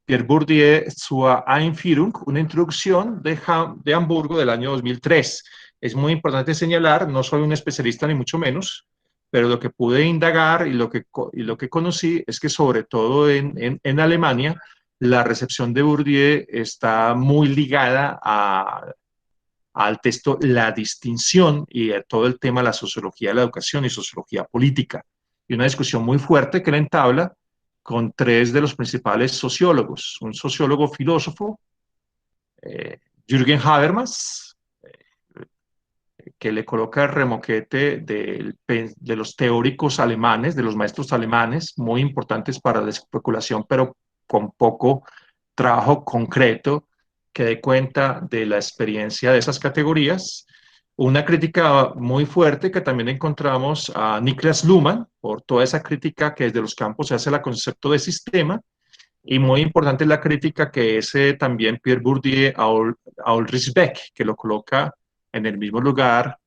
Speaker 2: Pierre Bourdieu, zur Einführung, una introducción de Hamburgo del año 2003. Es muy importante señalar, no soy un especialista ni mucho menos, pero lo que pude indagar y lo que conocí es que sobre todo en Alemania, la recepción de Bourdieu está muy ligada al texto La distinción y a todo el tema de la sociología de la educación y sociología política. Y una discusión muy fuerte que él entabla con tres de los principales sociólogos, un sociólogo filósofo, Jürgen Habermas, que le coloca el remoquete de los teóricos alemanes, de los maestros alemanes, muy importantes para la especulación, pero con poco trabajo concreto que dé cuenta de la experiencia de esas categorías. Una crítica muy fuerte que también encontramos a Niklas Luhmann, por toda esa crítica que desde los campos se hace al concepto de sistema, y muy importante la crítica que es también Pierre Bourdieu a Ulrich Beck, que lo coloca en el mismo lugar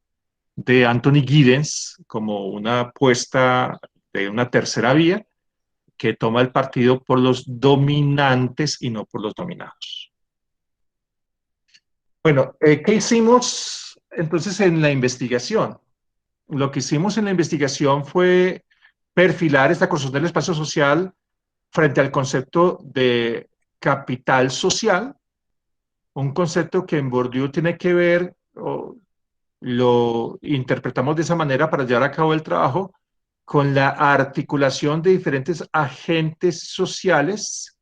Speaker 2: de Anthony Giddens como una apuesta de una tercera vía que toma el partido por los dominantes y no por los dominados. Bueno, ¿qué hicimos entonces en la investigación? Lo que hicimos en la investigación fue perfilar esta construcción del espacio social frente al concepto de capital social, un concepto que en Bourdieu tiene que ver, o lo interpretamos de esa manera para llevar a cabo el trabajo, con la articulación de diferentes agentes sociales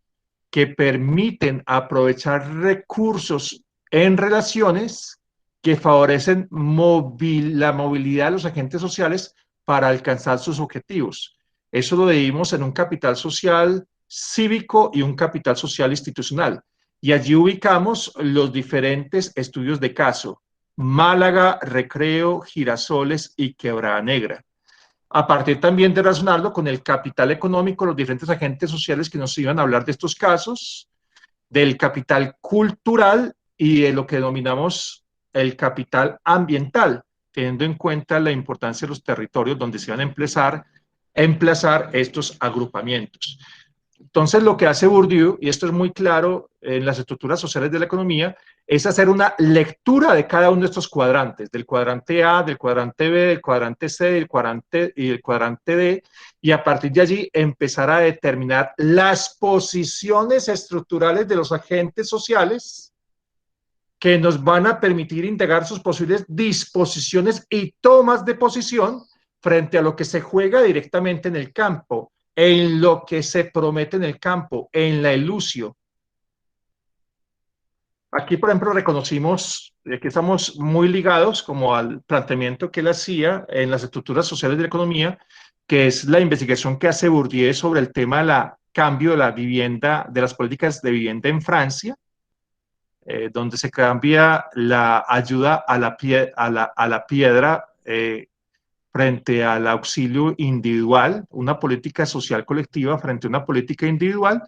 Speaker 2: que permiten aprovechar recursos en relaciones que favorecen la movilidad de los agentes sociales para alcanzar sus objetivos. Eso lo dividimos en un capital social cívico y un capital social institucional. Y allí ubicamos los diferentes estudios de caso: Málaga, Recreo, Girasoles y Quebrada Negra. A partir también de razonarlo con el capital económico, los diferentes agentes sociales que nos iban a hablar de estos casos, del capital cultural y de lo que denominamos el capital ambiental, teniendo en cuenta la importancia de los territorios donde se van a emplazar estos agrupamientos. Entonces, lo que hace Bourdieu, y esto es muy claro en las estructuras sociales de la economía, es hacer una lectura de cada uno de estos cuadrantes, del cuadrante A, del cuadrante B, del cuadrante C, del cuadrante D, y a partir de allí empezar a determinar las posiciones estructurales de los agentes sociales que nos van a permitir integrar sus posibles disposiciones y tomas de posición frente a lo que se juega directamente en el campo, en lo que se promete en el campo, en la ilusio. Aquí, por ejemplo, reconocimos que estamos muy ligados como al planteamiento que él hacía en las estructuras sociales de la economía, que es la investigación que hace Bourdieu sobre el tema del cambio de la vivienda, de las políticas de vivienda en Francia, donde se cambia la ayuda a la piedra frente al auxilio individual, una política social colectiva frente a una política individual.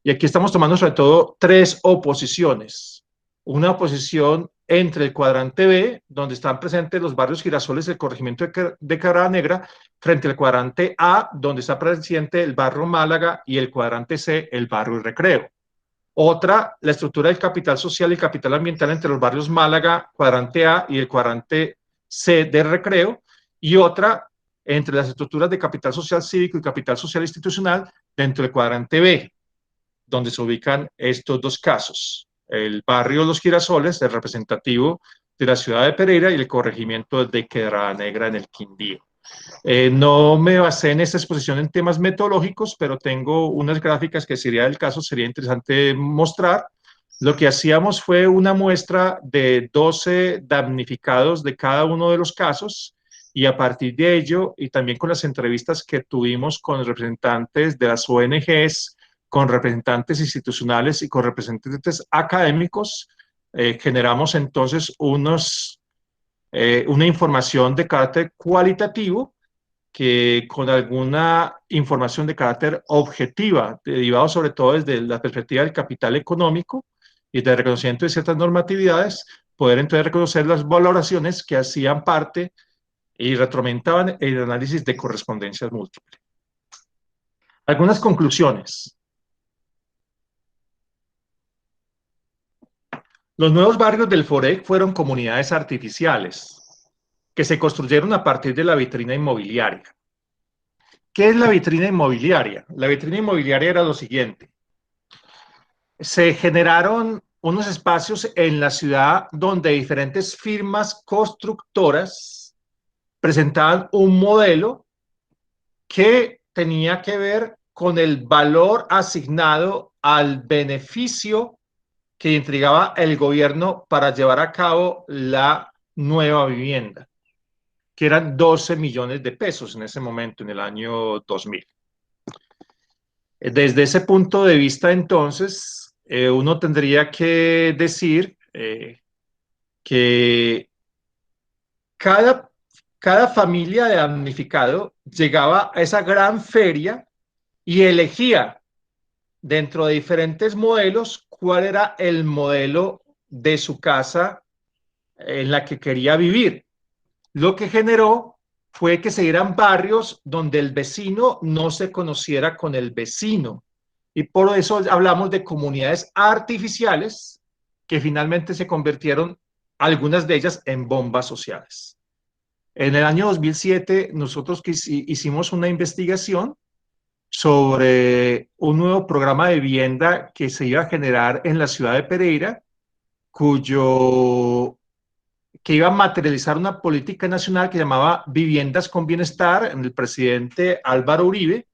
Speaker 2: Y aquí estamos tomando sobre todo tres oposiciones. Una oposición entre el cuadrante B, donde están presentes los barrios Girasoles del corregimiento de Quebrada Negra, frente al cuadrante A, donde está presente el barrio Málaga, y el cuadrante C, el barrio Recreo. Otra, la estructura del capital social y capital ambiental entre los barrios Málaga, cuadrante A, y el cuadrante C de Recreo. Y otra, entre las estructuras de capital social cívico y capital social institucional dentro del cuadrante B, donde se ubican estos dos casos. El barrio Los Girasoles, el representativo de la ciudad de Pereira, y el corregimiento de Quebrada Negra en el Quindío. No me basé en esta exposición en temas metodológicos, pero tengo unas gráficas que sería del caso, sería interesante mostrar. Lo que hacíamos fue una muestra de 12 damnificados de cada uno de los casos, y a partir de ello, y también con las entrevistas que tuvimos con representantes de las ONGs, con representantes institucionales y con representantes académicos, generamos entonces una información de carácter cualitativo, que con alguna información de carácter objetiva, derivado sobre todo desde la perspectiva del capital económico y del reconocimiento de ciertas normatividades, poder entonces reconocer las valoraciones que hacían parte y retroalimentaban el análisis de correspondencias múltiples. Algunas conclusiones. Los nuevos barrios del FOREC fueron comunidades artificiales que se construyeron a partir de la vitrina inmobiliaria. ¿Qué es la vitrina inmobiliaria? La vitrina inmobiliaria era lo siguiente. Se generaron unos espacios en la ciudad donde diferentes firmas constructoras presentaban un modelo que tenía que ver con el valor asignado al beneficio que entregaba el gobierno para llevar a cabo la nueva vivienda, que eran 12 millones de pesos en ese momento, en el año 2000. Desde ese punto de vista, entonces, uno tendría que decir que cada familia de damnificado llegaba a esa gran feria y elegía dentro de diferentes modelos cuál era el modelo de su casa en la que quería vivir. Lo que generó fue que se dieran barrios donde el vecino no se conociera con el vecino. Y por eso hablamos de comunidades artificiales que finalmente se convirtieron, algunas de ellas, en bombas sociales. En el año 2007 nosotros hicimos una investigación sobre un nuevo programa de vivienda que se iba a generar en la ciudad de Pereira, que iba a materializar una política nacional que llamaba Viviendas con Bienestar, en el presidente Álvaro Uribe,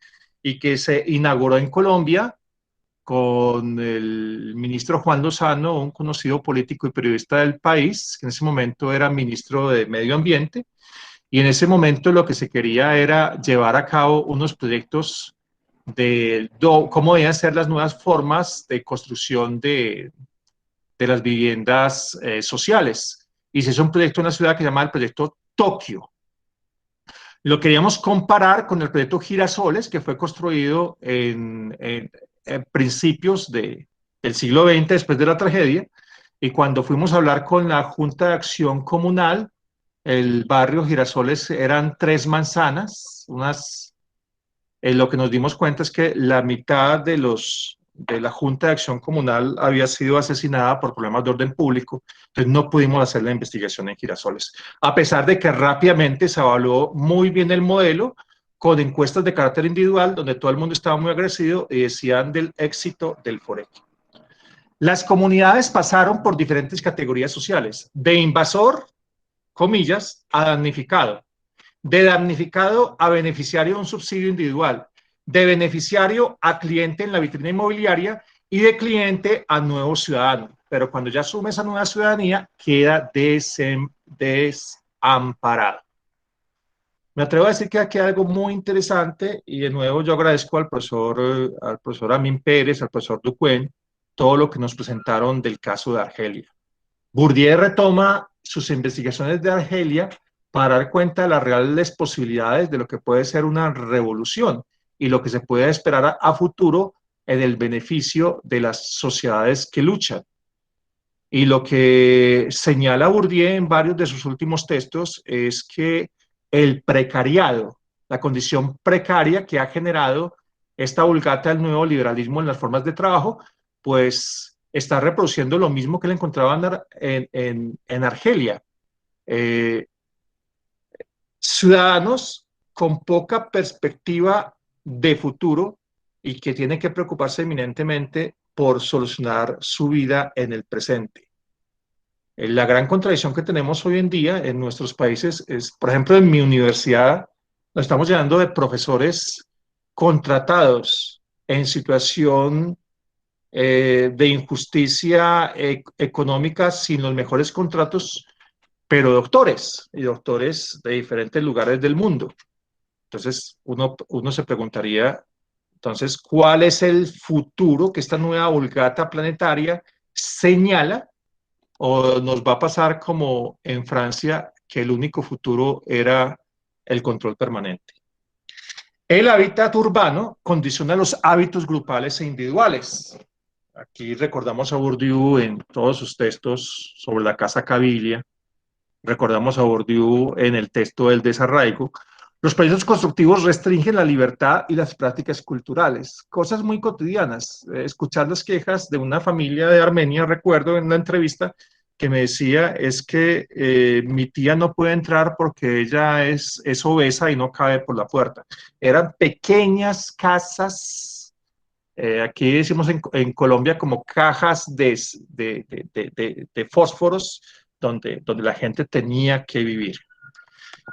Speaker 2: y que se inauguró en Colombia con el ministro Juan Lozano, un conocido político y periodista del país, que en ese momento era ministro de Medio Ambiente, y en ese momento lo que se quería era llevar a cabo unos proyectos de cómo debían ser las nuevas formas de construcción de las viviendas sociales. Y se hizo un proyecto en la ciudad que se llamaba el proyecto Tokio. Lo queríamos comparar con el proyecto Girasoles, que fue construido en principios del siglo XX, después de la tragedia, y cuando fuimos a hablar con la Junta de Acción Comunal, el barrio Girasoles eran 3 manzanas, lo que nos dimos cuenta es que la mitad de la Junta de Acción Comunal había sido asesinada por problemas de orden público, entonces no pudimos hacer la investigación en Girasoles, a pesar de que rápidamente se evaluó muy bien el modelo, con encuestas de carácter individual, donde todo el mundo estaba muy agresivo y decían del éxito del FOREC. Las comunidades pasaron por diferentes categorías sociales, de invasor, comillas, a damnificado, de damnificado a beneficiario de un subsidio individual, de beneficiario a cliente en la vitrina inmobiliaria y de cliente a nuevo ciudadano. Pero cuando ya asume esa nueva ciudadanía, queda desamparado. Me atrevo a decir que aquí hay algo muy interesante, y de nuevo yo agradezco al profesor Amin Pérez, al profesor Ducuen, todo lo que nos presentaron del caso de Argelia. Bourdieu retoma sus investigaciones de Argelia para dar cuenta de las reales posibilidades de lo que puede ser una revolución y lo que se puede esperar a futuro en el beneficio de las sociedades que luchan. Y lo que señala Bourdieu en varios de sus últimos textos es que el precariado, la condición precaria que ha generado esta vulgata del nuevo liberalismo en las formas de trabajo, pues está reproduciendo lo mismo que le encontraban en Argelia. Eh, Ciudadanos con poca perspectiva de futuro y que tienen que preocuparse eminentemente por solucionar su vida en el presente. La gran contradicción que tenemos hoy en día en nuestros países es, por ejemplo, en mi universidad, nos estamos llenando de profesores contratados en situación de injusticia económica sin los mejores contratos, pero doctores y doctores de diferentes lugares del mundo. Entonces, uno se preguntaría, entonces, ¿cuál es el futuro que esta nueva vulgata planetaria señala? ¿O nos va a pasar como en Francia, que el único futuro era el control permanente? El hábitat urbano condiciona los hábitos grupales e individuales. Aquí recordamos a Bourdieu en todos sus textos sobre la casa Cabilia, recordamos a Bourdieu en el texto del desarraigo. Los proyectos constructivos restringen la libertad y las prácticas culturales, cosas muy cotidianas. Escuchar las quejas de una familia de Armenia, recuerdo en una entrevista que me decía, es que mi tía no puede entrar porque ella es obesa y no cabe por la puerta. Eran pequeñas casas, aquí decimos en Colombia como cajas de fósforos, donde la gente tenía que vivir.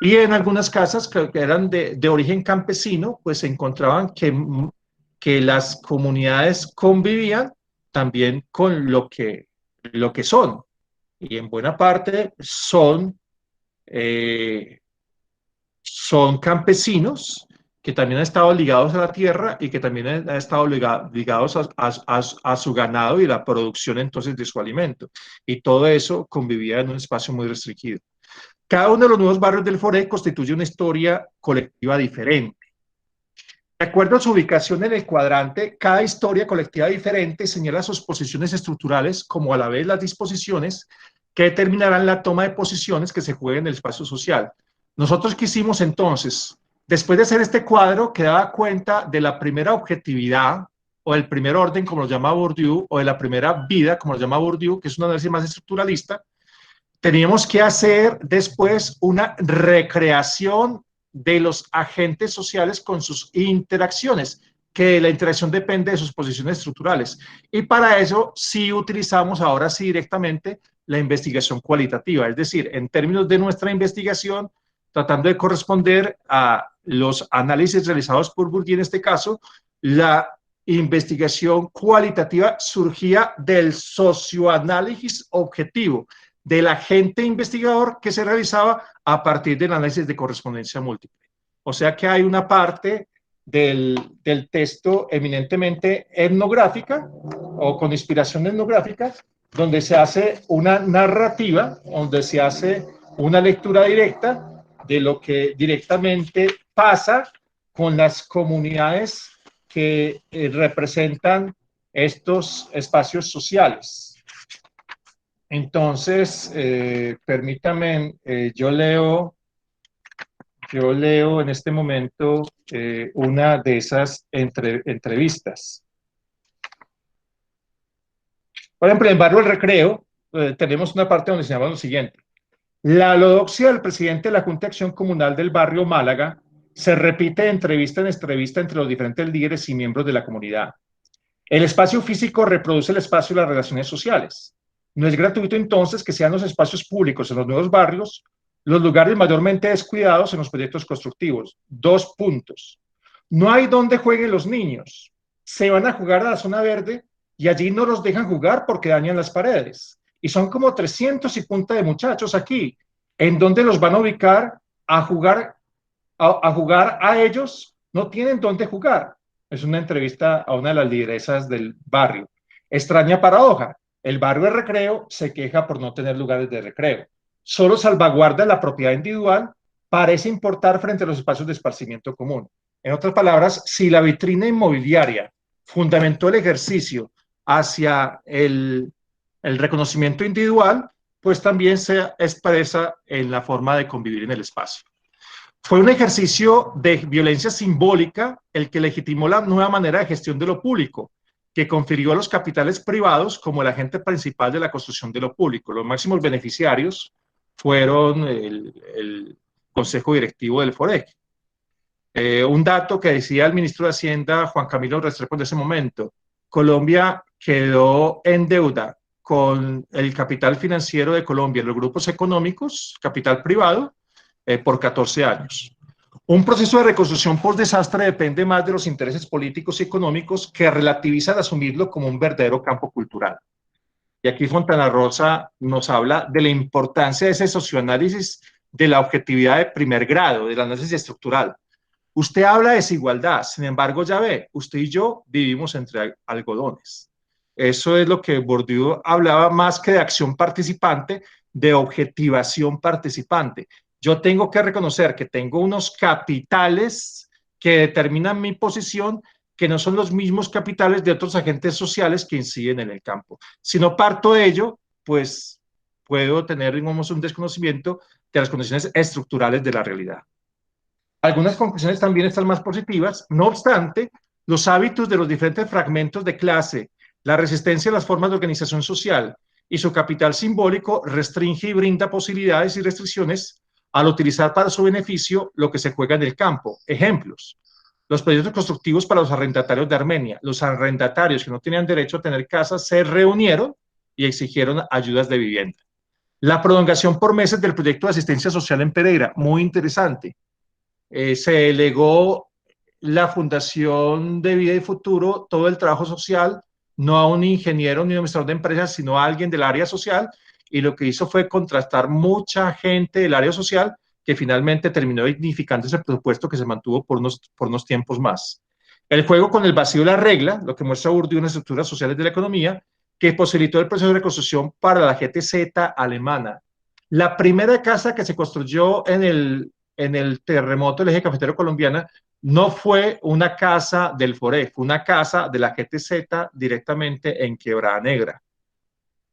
Speaker 2: Y en algunas casas que eran de origen campesino, pues se encontraban que las comunidades convivían también con lo que son. Y en buena parte son campesinos que también han estado ligados a la tierra y que también han estado ligados a su ganado y la producción entonces de su alimento. Y todo eso convivía en un espacio muy restringido. Cada uno de los nuevos barrios del Foré constituye una historia colectiva diferente. De acuerdo a su ubicación en el cuadrante, cada historia colectiva diferente señala sus posiciones estructurales como a la vez las disposiciones que determinarán la toma de posiciones que se jueguen en el espacio social. Nosotros quisimos entonces, después de hacer este cuadro que daba cuenta de la primera objetividad o del primer orden, como lo llama Bourdieu, o de la primera vida, como lo llama Bourdieu, que es un análisis más estructuralista, teníamos que hacer después una recreación de los agentes sociales con sus interacciones, que la interacción depende de sus posiciones estructurales. Y para eso sí utilizamos ahora sí directamente la investigación cualitativa, es decir, en términos de nuestra investigación, tratando de corresponder a los análisis realizados por Bourdieu en este caso, la investigación cualitativa surgía del socioanálisis objetivo, del agente investigador que se realizaba a partir del análisis de correspondencia múltiple. O sea que hay una parte del texto eminentemente etnográfica o con inspiración etnográfica, donde se hace una narrativa, donde se hace una lectura directa de lo que directamente pasa con las comunidades que representan estos espacios sociales. Entonces, permítame, yo leo en este momento una de esas entrevistas. Por ejemplo, en Barrio El Recreo tenemos una parte donde se llama lo siguiente. La alodoxia del presidente de la Junta de Acción Comunal del barrio Málaga se repite de entrevista en entrevista entre los diferentes líderes y miembros de la comunidad. El espacio físico reproduce el espacio de las relaciones sociales. No es gratuito entonces que sean los espacios públicos en los nuevos barrios los lugares mayormente descuidados en los proyectos constructivos. 2 puntos. No hay donde jueguen los niños. Se van a jugar a la zona verde y allí no los dejan jugar porque dañan las paredes. Y son como 300 y punta de muchachos aquí. ¿En dónde los van a ubicar a jugar a ellos? No tienen dónde jugar. Es una entrevista a una de las lideresas del barrio. Extraña paradoja. El barrio de Recreo se queja por no tener lugares de recreo. Solo salvaguarda la propiedad individual, parece importar frente a los espacios de esparcimiento común. En otras palabras, si la vitrina inmobiliaria fundamentó el ejercicio hacia El reconocimiento individual, pues también se expresa en la forma de convivir en el espacio. Fue un ejercicio de violencia simbólica el que legitimó la nueva manera de gestión de lo público, que confirió a los capitales privados como el agente principal de la construcción de lo público. Los máximos beneficiarios fueron el Consejo Directivo del FOREC. Un dato que decía el ministro de Hacienda, Juan Camilo Restrepo, en ese momento: Colombia quedó en deuda con el capital financiero de Colombia, los grupos económicos, capital privado, por 14 años. Un proceso de reconstrucción post-desastre depende más de los intereses políticos y económicos que relativizan asumirlo como un verdadero campo cultural. Y aquí Fontana Rosa nos habla de la importancia de ese socioanálisis, de la objetividad de primer grado, del análisis estructural. Usted habla de desigualdad, sin embargo, ya ve, usted y yo vivimos entre algodones. Eso es lo que Bourdieu hablaba, más que de acción participante, de objetivación participante. Yo tengo que reconocer que tengo unos capitales que determinan mi posición, que no son los mismos capitales de otros agentes sociales que inciden en el campo. Si no parto de ello, pues puedo tener, digamos, un desconocimiento de las condiciones estructurales de la realidad. Algunas conclusiones también están más positivas. No obstante, los hábitos de los diferentes fragmentos de clase, la resistencia a las formas de organización social y su capital simbólico restringe y brinda posibilidades y restricciones al utilizar para su beneficio lo que se juega en el campo. Ejemplos: los proyectos constructivos para los arrendatarios de Armenia. Los arrendatarios que no tenían derecho a tener casas se reunieron y exigieron ayudas de vivienda. La prolongación por meses del proyecto de asistencia social en Pereira, muy interesante. Se delegó la Fundación de Vida y Futuro todo el trabajo social, no a un ingeniero ni un administrador de empresas, sino a alguien del área social, y lo que hizo fue contratar mucha gente del área social, que finalmente terminó dignificando ese presupuesto, que se mantuvo por unos tiempos más. El juego con el vacío de la regla, lo que muestra Bourdieu en las estructuras sociales de la economía, que posibilitó el proceso de reconstrucción para la GTZ alemana. La primera casa que se construyó en el terremoto del eje cafetero colombiano no fue una casa del FOREC, fue una casa de la GTZ directamente en Quebrada Negra.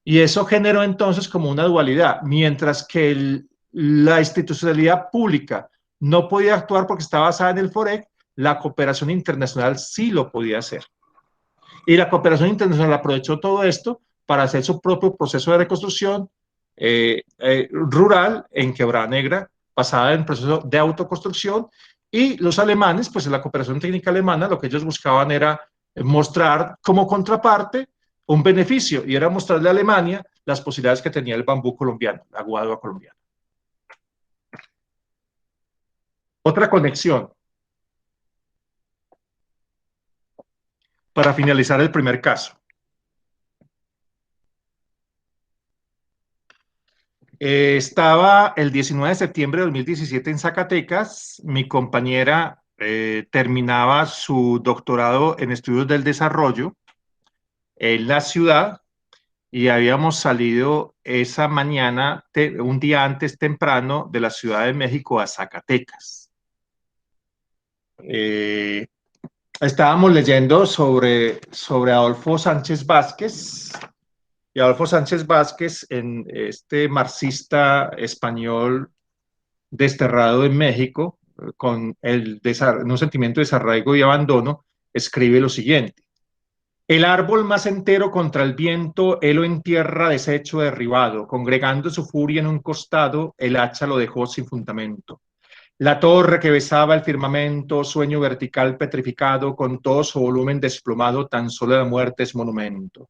Speaker 2: Y eso generó entonces como una dualidad, mientras que la institucionalidad pública no podía actuar porque estaba basada en el FOREC, la cooperación internacional sí lo podía hacer. Y la cooperación internacional aprovechó todo esto para hacer su propio proceso de reconstrucción rural en Quebrada Negra, basada en proceso de autoconstrucción. Y los alemanes, pues en la cooperación técnica alemana, lo que ellos buscaban era mostrar como contraparte un beneficio, y era mostrarle a Alemania las posibilidades que tenía el bambú colombiano, la guadua colombiana. Otra conexión para finalizar el primer caso. Estaba el 19 de septiembre de 2017 en Zacatecas. Mi compañera terminaba su doctorado en estudios del desarrollo en la ciudad, y habíamos salido esa mañana, un día antes temprano, de la Ciudad de México a Zacatecas. Estábamos leyendo sobre Adolfo Sánchez Vázquez, y Adolfo Sánchez Vázquez, en este marxista español desterrado en México, con un sentimiento de desarraigo y abandono, escribe lo siguiente: el árbol más entero contra el viento, helo en tierra deshecho derribado, congregando su furia en un costado, el hacha lo dejó sin fundamento. La torre que besaba el firmamento, sueño vertical petrificado, con todo su volumen desplomado, tan solo la muerte es monumento.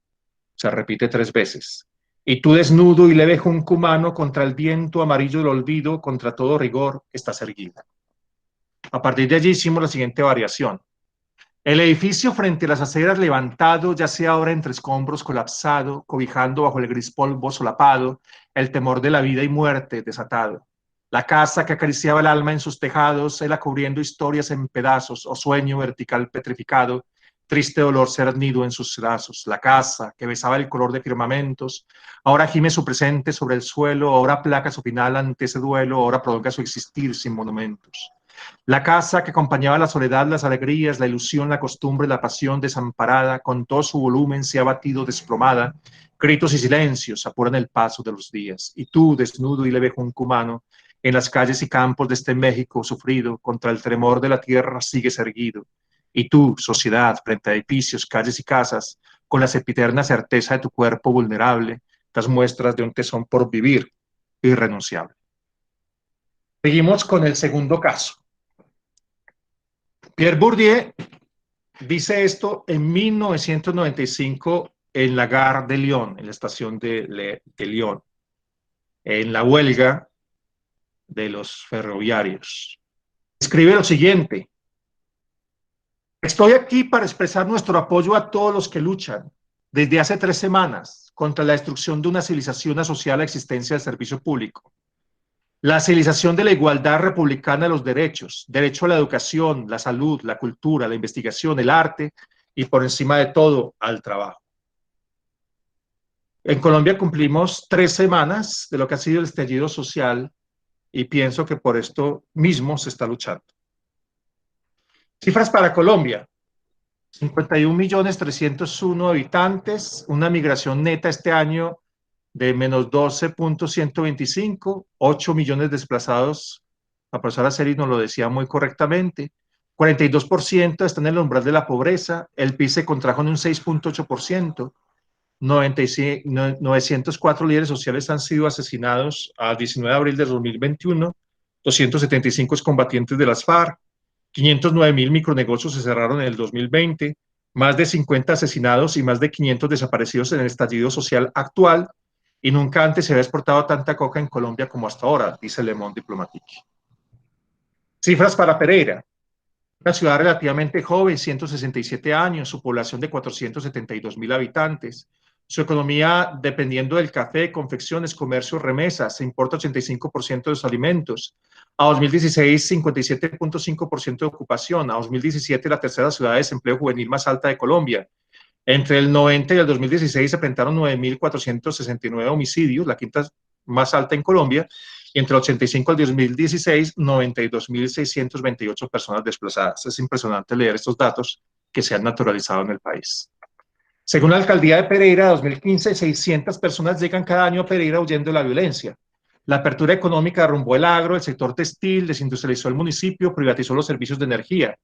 Speaker 2: Se repite 3 veces. Y tú, desnudo y leve junco humano, contra el viento amarillo del olvido, contra todo rigor, estás erguida. A partir de allí hicimos la siguiente variación: el edificio frente a las aceras levantado, ya sea ahora entre escombros colapsado, cobijando bajo el gris polvo solapado, el temor de la vida y muerte desatado. La casa que acariciaba el alma en sus tejados, él cubriendo historias en pedazos, o sueño vertical petrificado, triste dolor cernido en sus brazos. La casa que besaba el color de firmamentos, ahora gime su presente sobre el suelo, ahora placa su final ante ese duelo, ahora prolonga su existir sin monumentos. La casa que acompañaba la soledad, las alegrías, la ilusión, la costumbre, la pasión desamparada, con todo su volumen se ha batido desplomada. Gritos y silencios apuran el paso de los días. Y tú, desnudo y leve junco humano, en las calles y campos de este México sufrido, contra el tremor de la tierra sigues erguido. Y tú, sociedad, frente a edificios, calles y casas, con la sempiterna certeza de tu cuerpo vulnerable, das muestras de un tesón por vivir irrenunciable. Seguimos con el segundo caso. Pierre Bourdieu dice esto en 1995 en la Gare de Lyon, en la estación de Lyon, en la huelga de los ferroviarios. Escribe lo siguiente: estoy aquí para expresar nuestro apoyo a todos los que luchan desde hace 3 semanas contra la destrucción de una civilización asociada a la existencia del servicio público. La civilización de la igualdad republicana de los derechos, derecho a la educación, la salud, la cultura, la investigación, el arte y por encima de todo al trabajo. En Colombia cumplimos 3 semanas de lo que ha sido el estallido social y pienso que por esto mismo se está luchando. Cifras para Colombia: 51.301.000 habitantes, una migración neta este año de menos 12.125, 8 millones desplazados. La profesora Celi nos lo decía muy correctamente. 42% están en el umbral de la pobreza, el PIB se contrajo en un 6.8%, 904 líderes sociales han sido asesinados al 19 de abril de 2021, 275 excombatientes de las FARC, 509.000 micronegocios se cerraron en el 2020, más de 50 asesinados y más de 500 desaparecidos en el estallido social actual, y nunca antes se había exportado tanta coca en Colombia como hasta ahora, dice Le Monde Diplomatique. Cifras para Pereira: una ciudad relativamente joven, 167 años, su población de 472.000 habitantes, su economía dependiendo del café, confecciones, comercio, remesas, se importa 85% de los alimentos. A 2016, 57.5% de ocupación. A 2017, la tercera ciudad de desempleo juvenil más alta de Colombia. Entre el 90 y el 2016 se presentaron 9.469 homicidios, la quinta más alta en Colombia, y entre el 85 al 2016, 92.628 personas desplazadas. Es impresionante leer estos datos que se han naturalizado en el país. Según la alcaldía de Pereira, 2015, 600 personas llegan cada año a Pereira huyendo de la violencia. La apertura económica derrumbó el agro, el sector textil, desindustrializó el municipio, privatizó los servicios de energía.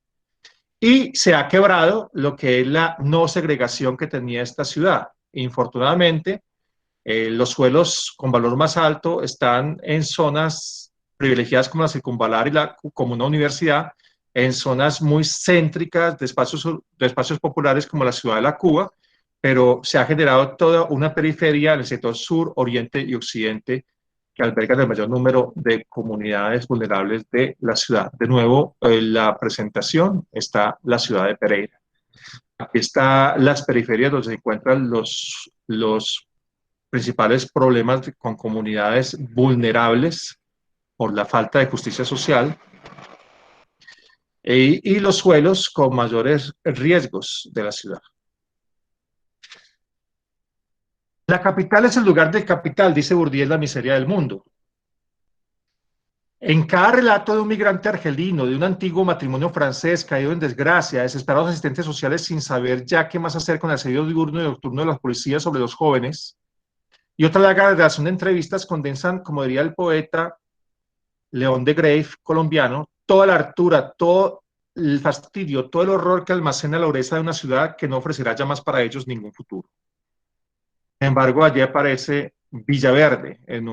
Speaker 2: Y se ha quebrado lo que es la no segregación que tenía esta ciudad. Infortunadamente, los suelos con valor más alto están en zonas privilegiadas como la Circunvalar y como una universidad, en zonas muy céntricas de espacios populares como la ciudad de La Cuba, pero se ha generado toda una periferia en el sector sur, oriente y occidente que albergan el mayor número de comunidades vulnerables de la ciudad. De nuevo, en la presentación está la ciudad de Pereira. Aquí están las periferias donde se encuentran los principales problemas con comunidades vulnerables por la falta de justicia social y los suelos con mayores riesgos de la ciudad. La capital es el lugar del capital, dice Bourdieu, la miseria del mundo. En cada relato de un migrante argelino, de un antiguo matrimonio francés caído en desgracia, desesperados asistentes sociales sin saber ya qué más hacer con el asedio diurno y nocturno de las policías sobre los jóvenes, y otra larga relación de entrevistas condensan, como diría el poeta León de Greiff, colombiano, toda la hartura, todo el fastidio, todo el horror que almacena la pobreza de una ciudad que no ofrecerá ya más para ellos ningún futuro. Sin embargo, allí aparece Villaverde, en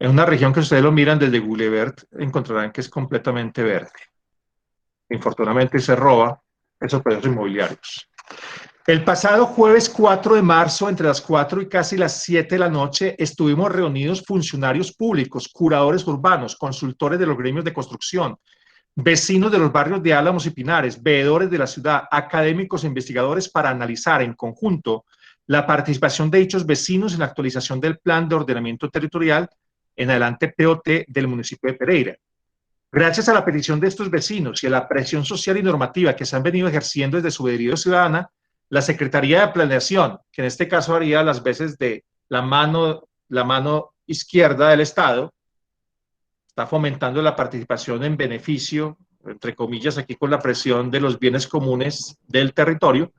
Speaker 2: una región que ustedes lo miran desde Google Earth, encontrarán que es completamente verde. Infortunadamente se roba esos precios inmobiliarios. El pasado jueves 4 de marzo, entre las 4 y casi las 7 de la noche, estuvimos reunidos funcionarios públicos, curadores urbanos, consultores de los gremios de construcción, vecinos de los barrios de Álamos y Pinares, veedores de la ciudad, académicos e investigadores para analizar en conjunto la participación de dichos vecinos en la actualización del Plan de Ordenamiento Territorial, en adelante POT, del municipio de Pereira. Gracias a la petición de estos vecinos y a la presión social y normativa que se han venido ejerciendo desde su veeduría ciudadana, la Secretaría de Planeación, que en este caso haría las veces de la mano izquierda del Estado, está fomentando la participación en beneficio, entre comillas, aquí con la presión de los bienes comunes del territorio.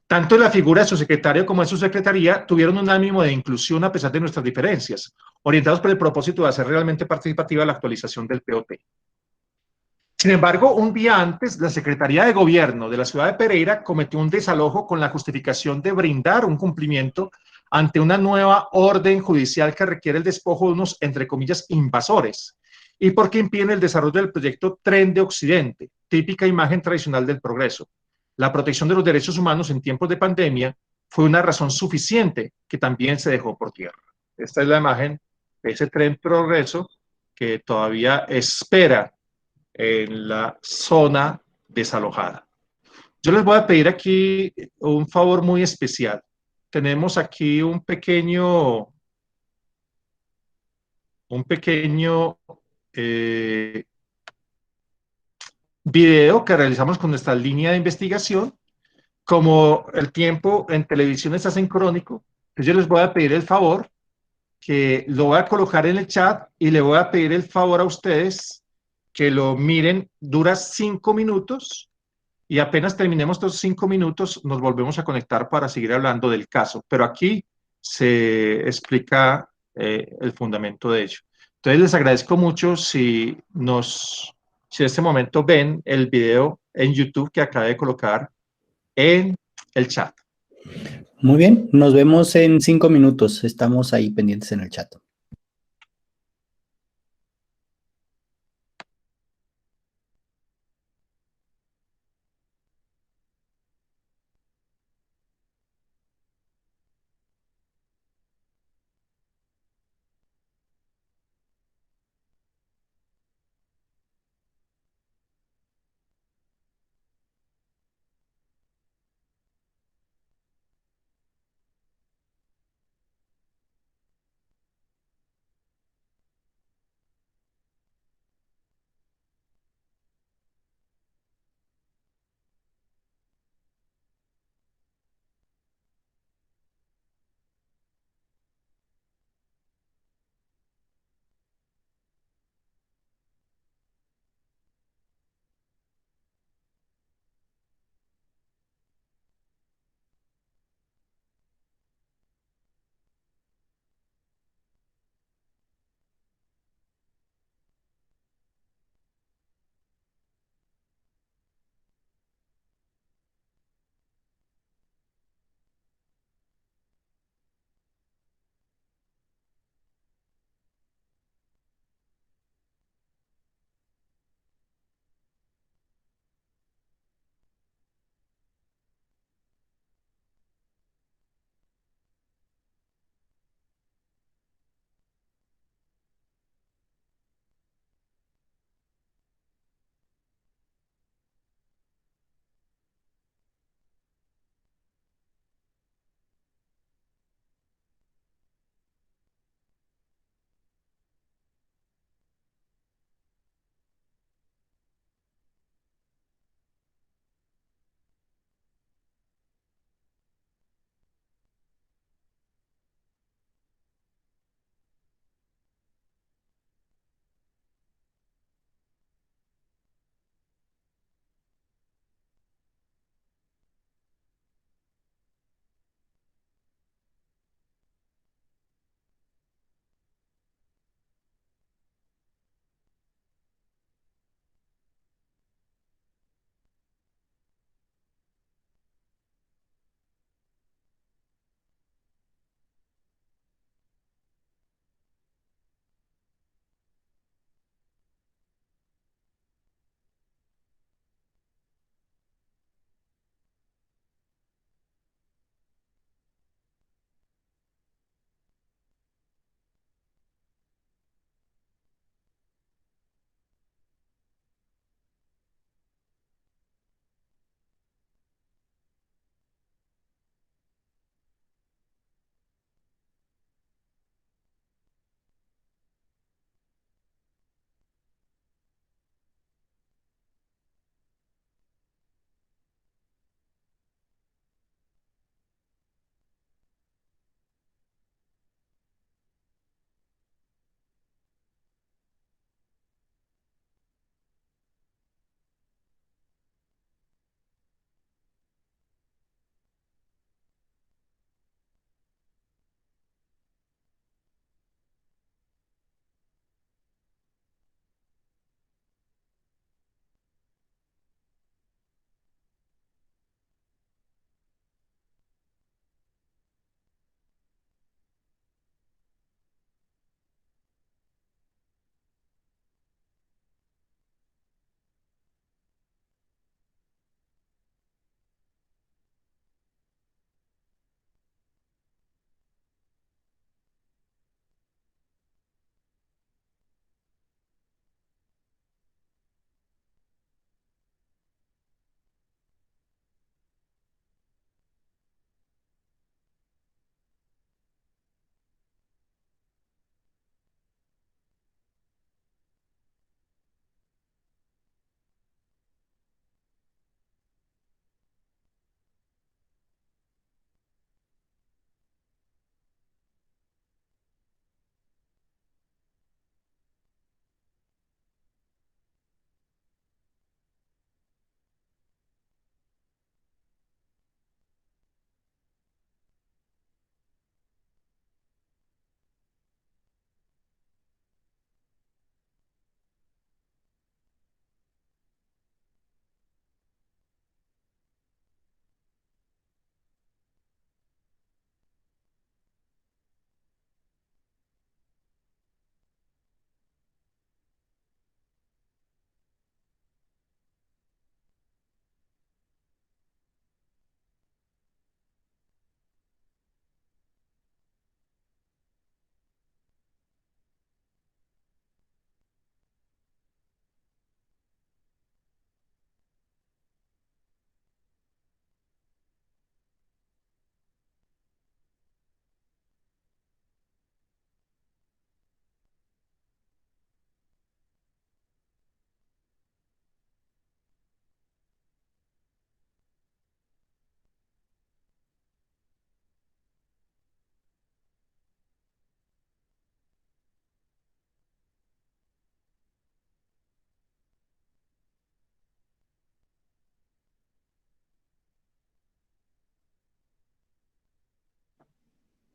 Speaker 2: Tanto en la figura de su secretario como en su secretaría tuvieron un ánimo de inclusión a pesar de nuestras diferencias, orientados por el propósito de hacer realmente participativa la actualización del POT. Sin embargo, un día antes, la Secretaría de Gobierno de la ciudad de Pereira cometió un desalojo con la justificación de brindar un cumplimiento ante una nueva orden judicial que requiere el despojo de unos, entre comillas, invasores, y porque impiden el desarrollo del proyecto Tren de Occidente, típica imagen tradicional del progreso. La protección de los derechos humanos en tiempos de pandemia fue una razón suficiente que también se dejó por tierra. Esta es la imagen de ese tren progreso que todavía espera en la zona desalojada. Yo les voy a pedir aquí un favor muy especial. Tenemos aquí un pequeño eh, video que realizamos con nuestra línea de investigación. Como el tiempo en televisión es asincrónico, pues yo les voy a pedir el favor que lo voy a colocar en el chat y le voy a pedir el favor a ustedes que lo miren. Dura 5 minutos y apenas terminemos estos 5 minutos nos volvemos a conectar para seguir hablando del caso. Pero aquí se explica el fundamento de ello. Entonces les agradezco mucho si en este momento ven el video en YouTube que acabé de colocar en el chat.
Speaker 1: Muy bien, nos vemos en 5 minutos. Estamos ahí pendientes en el chat.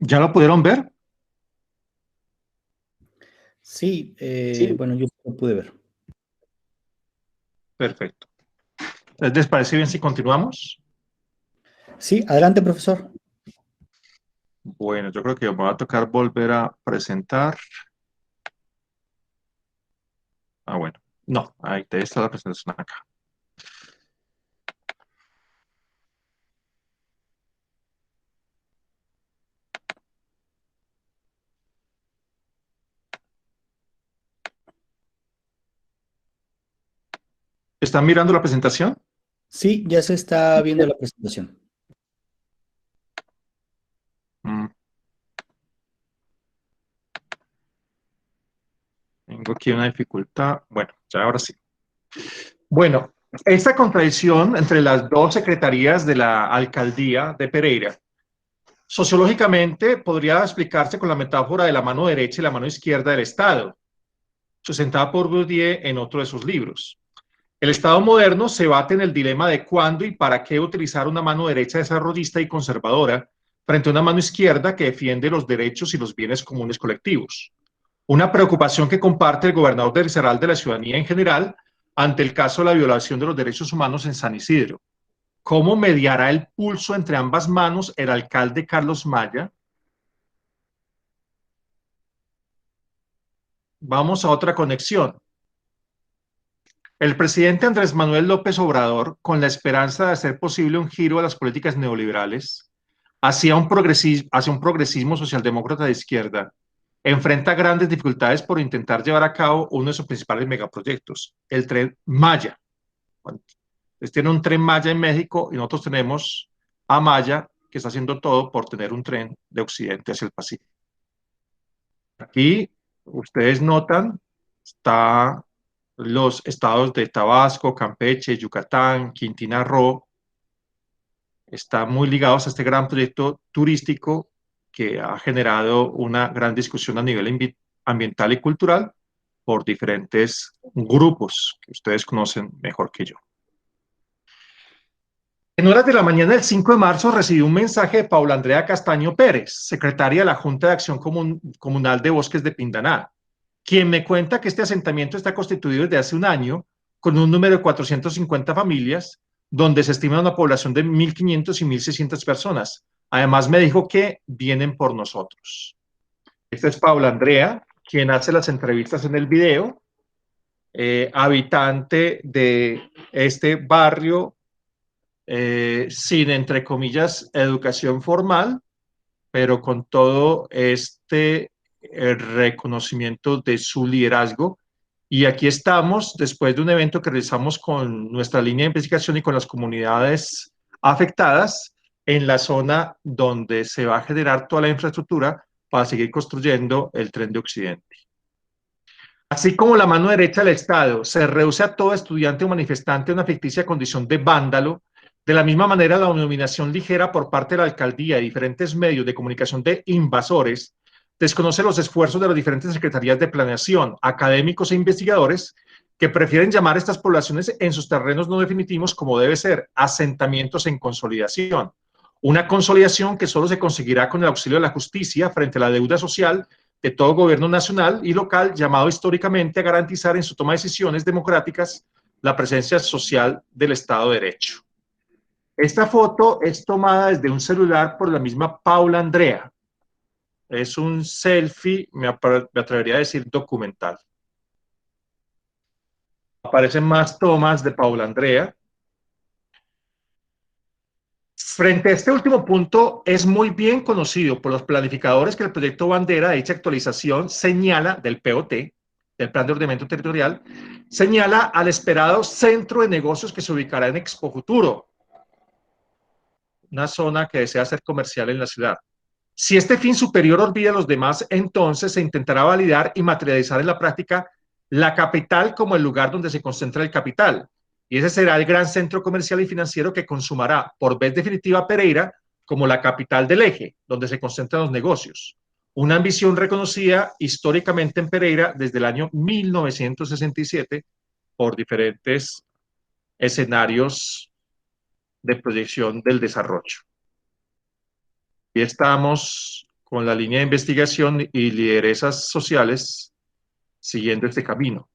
Speaker 2: ¿Ya lo pudieron ver?
Speaker 1: Sí,
Speaker 2: Sí.
Speaker 1: bueno, yo lo pude ver.
Speaker 2: Perfecto. ¿Les parece bien si continuamos?
Speaker 1: Sí, adelante, profesor.
Speaker 2: Bueno, yo creo que me va a tocar volver a presentar. Ah, bueno. No, ahí está la presentación acá. ¿Están mirando la presentación?
Speaker 1: Sí, ya se está viendo la presentación.
Speaker 2: Mm, tengo aquí una dificultad. Bueno, ya ahora sí. Bueno, esta contradicción entre las dos secretarías de la alcaldía de Pereira, sociológicamente podría explicarse con la metáfora de la mano derecha y la mano izquierda del Estado, sustentada por Bourdieu en otro de sus libros. El Estado moderno se bate en el dilema de cuándo y para qué utilizar una mano derecha desarrollista y conservadora frente a una mano izquierda que defiende los derechos y los bienes comunes colectivos. Una preocupación que comparte el gobernador de Risaralda de la ciudadanía en general ante el caso de la violación de los derechos humanos en San Isidro. ¿Cómo mediará el pulso entre ambas manos el alcalde Carlos Maya? Vamos a otra conexión. El presidente Andrés Manuel López Obrador, con la esperanza de hacer posible un giro a las políticas neoliberales hacia un progresismo socialdemócrata de izquierda, enfrenta grandes dificultades por intentar llevar a cabo uno de sus principales megaproyectos, el Tren Maya. Entonces tiene un Tren Maya en México y nosotros tenemos a Maya, que está haciendo todo por tener un tren de Occidente hacia el Pacífico. Aquí ustedes notan, está los estados de Tabasco, Campeche, Yucatán, Quintana Roo, están muy ligados a este gran proyecto turístico que ha generado una gran discusión a nivel ambiental y cultural por diferentes grupos que ustedes conocen mejor que yo. En horas de la mañana del 5 de marzo recibí un mensaje de Paula Andrea Castaño Pérez, secretaria de la Junta de Acción Comunal de Bosques de Pindaná, quien me cuenta que este asentamiento está constituido desde hace un año con un número de 450 familias, donde se estima una población de 1.500 y 1.600 personas. Además me dijo que vienen por nosotros. Esta es Paula Andrea, quien hace las entrevistas en el video, habitante de este barrio sin, entre comillas, educación formal, pero con todo este reconocimiento de su liderazgo. Y aquí estamos, después de un evento que realizamos con nuestra línea de investigación y con las comunidades afectadas, en la zona donde se va a generar toda la infraestructura para seguir construyendo el tren de Occidente. Así como la mano derecha del Estado se reduce a todo estudiante o manifestante a una ficticia condición de vándalo, de la misma manera la denominación ligera por parte de la alcaldía y diferentes medios de comunicación de invasores desconoce los esfuerzos de las diferentes secretarías de planeación, académicos e investigadores que prefieren llamar a estas poblaciones en sus terrenos no definitivos como debe ser, asentamientos en consolidación. Una consolidación que solo se conseguirá con el auxilio de la justicia frente a la deuda social de todo gobierno nacional y local llamado históricamente a garantizar en su toma de decisiones democráticas la presencia social del Estado de Derecho. Esta foto es tomada desde un celular por la misma Paula Andrea. Es un selfie, me atrevería a decir documental. Aparecen más tomas de Paula Andrea. Frente a este último punto, es muy bien conocido por los planificadores que el proyecto bandera de dicha actualización señala del POT, del Plan de Ordenamiento Territorial, señala al esperado centro de negocios que se ubicará en Expo Futuro, una zona que desea ser comercial en la ciudad. Si este fin superior olvida a los demás, entonces se intentará validar y materializar en la práctica la capital como el lugar donde se concentra el capital. Y ese será el gran centro comercial y financiero que consumará por vez definitiva Pereira como la capital del eje, donde se concentran los negocios. Una ambición reconocida históricamente en Pereira desde el año 1967 por diferentes escenarios de proyección del desarrollo. Y estamos con la línea de investigación y lideresas sociales siguiendo este camino.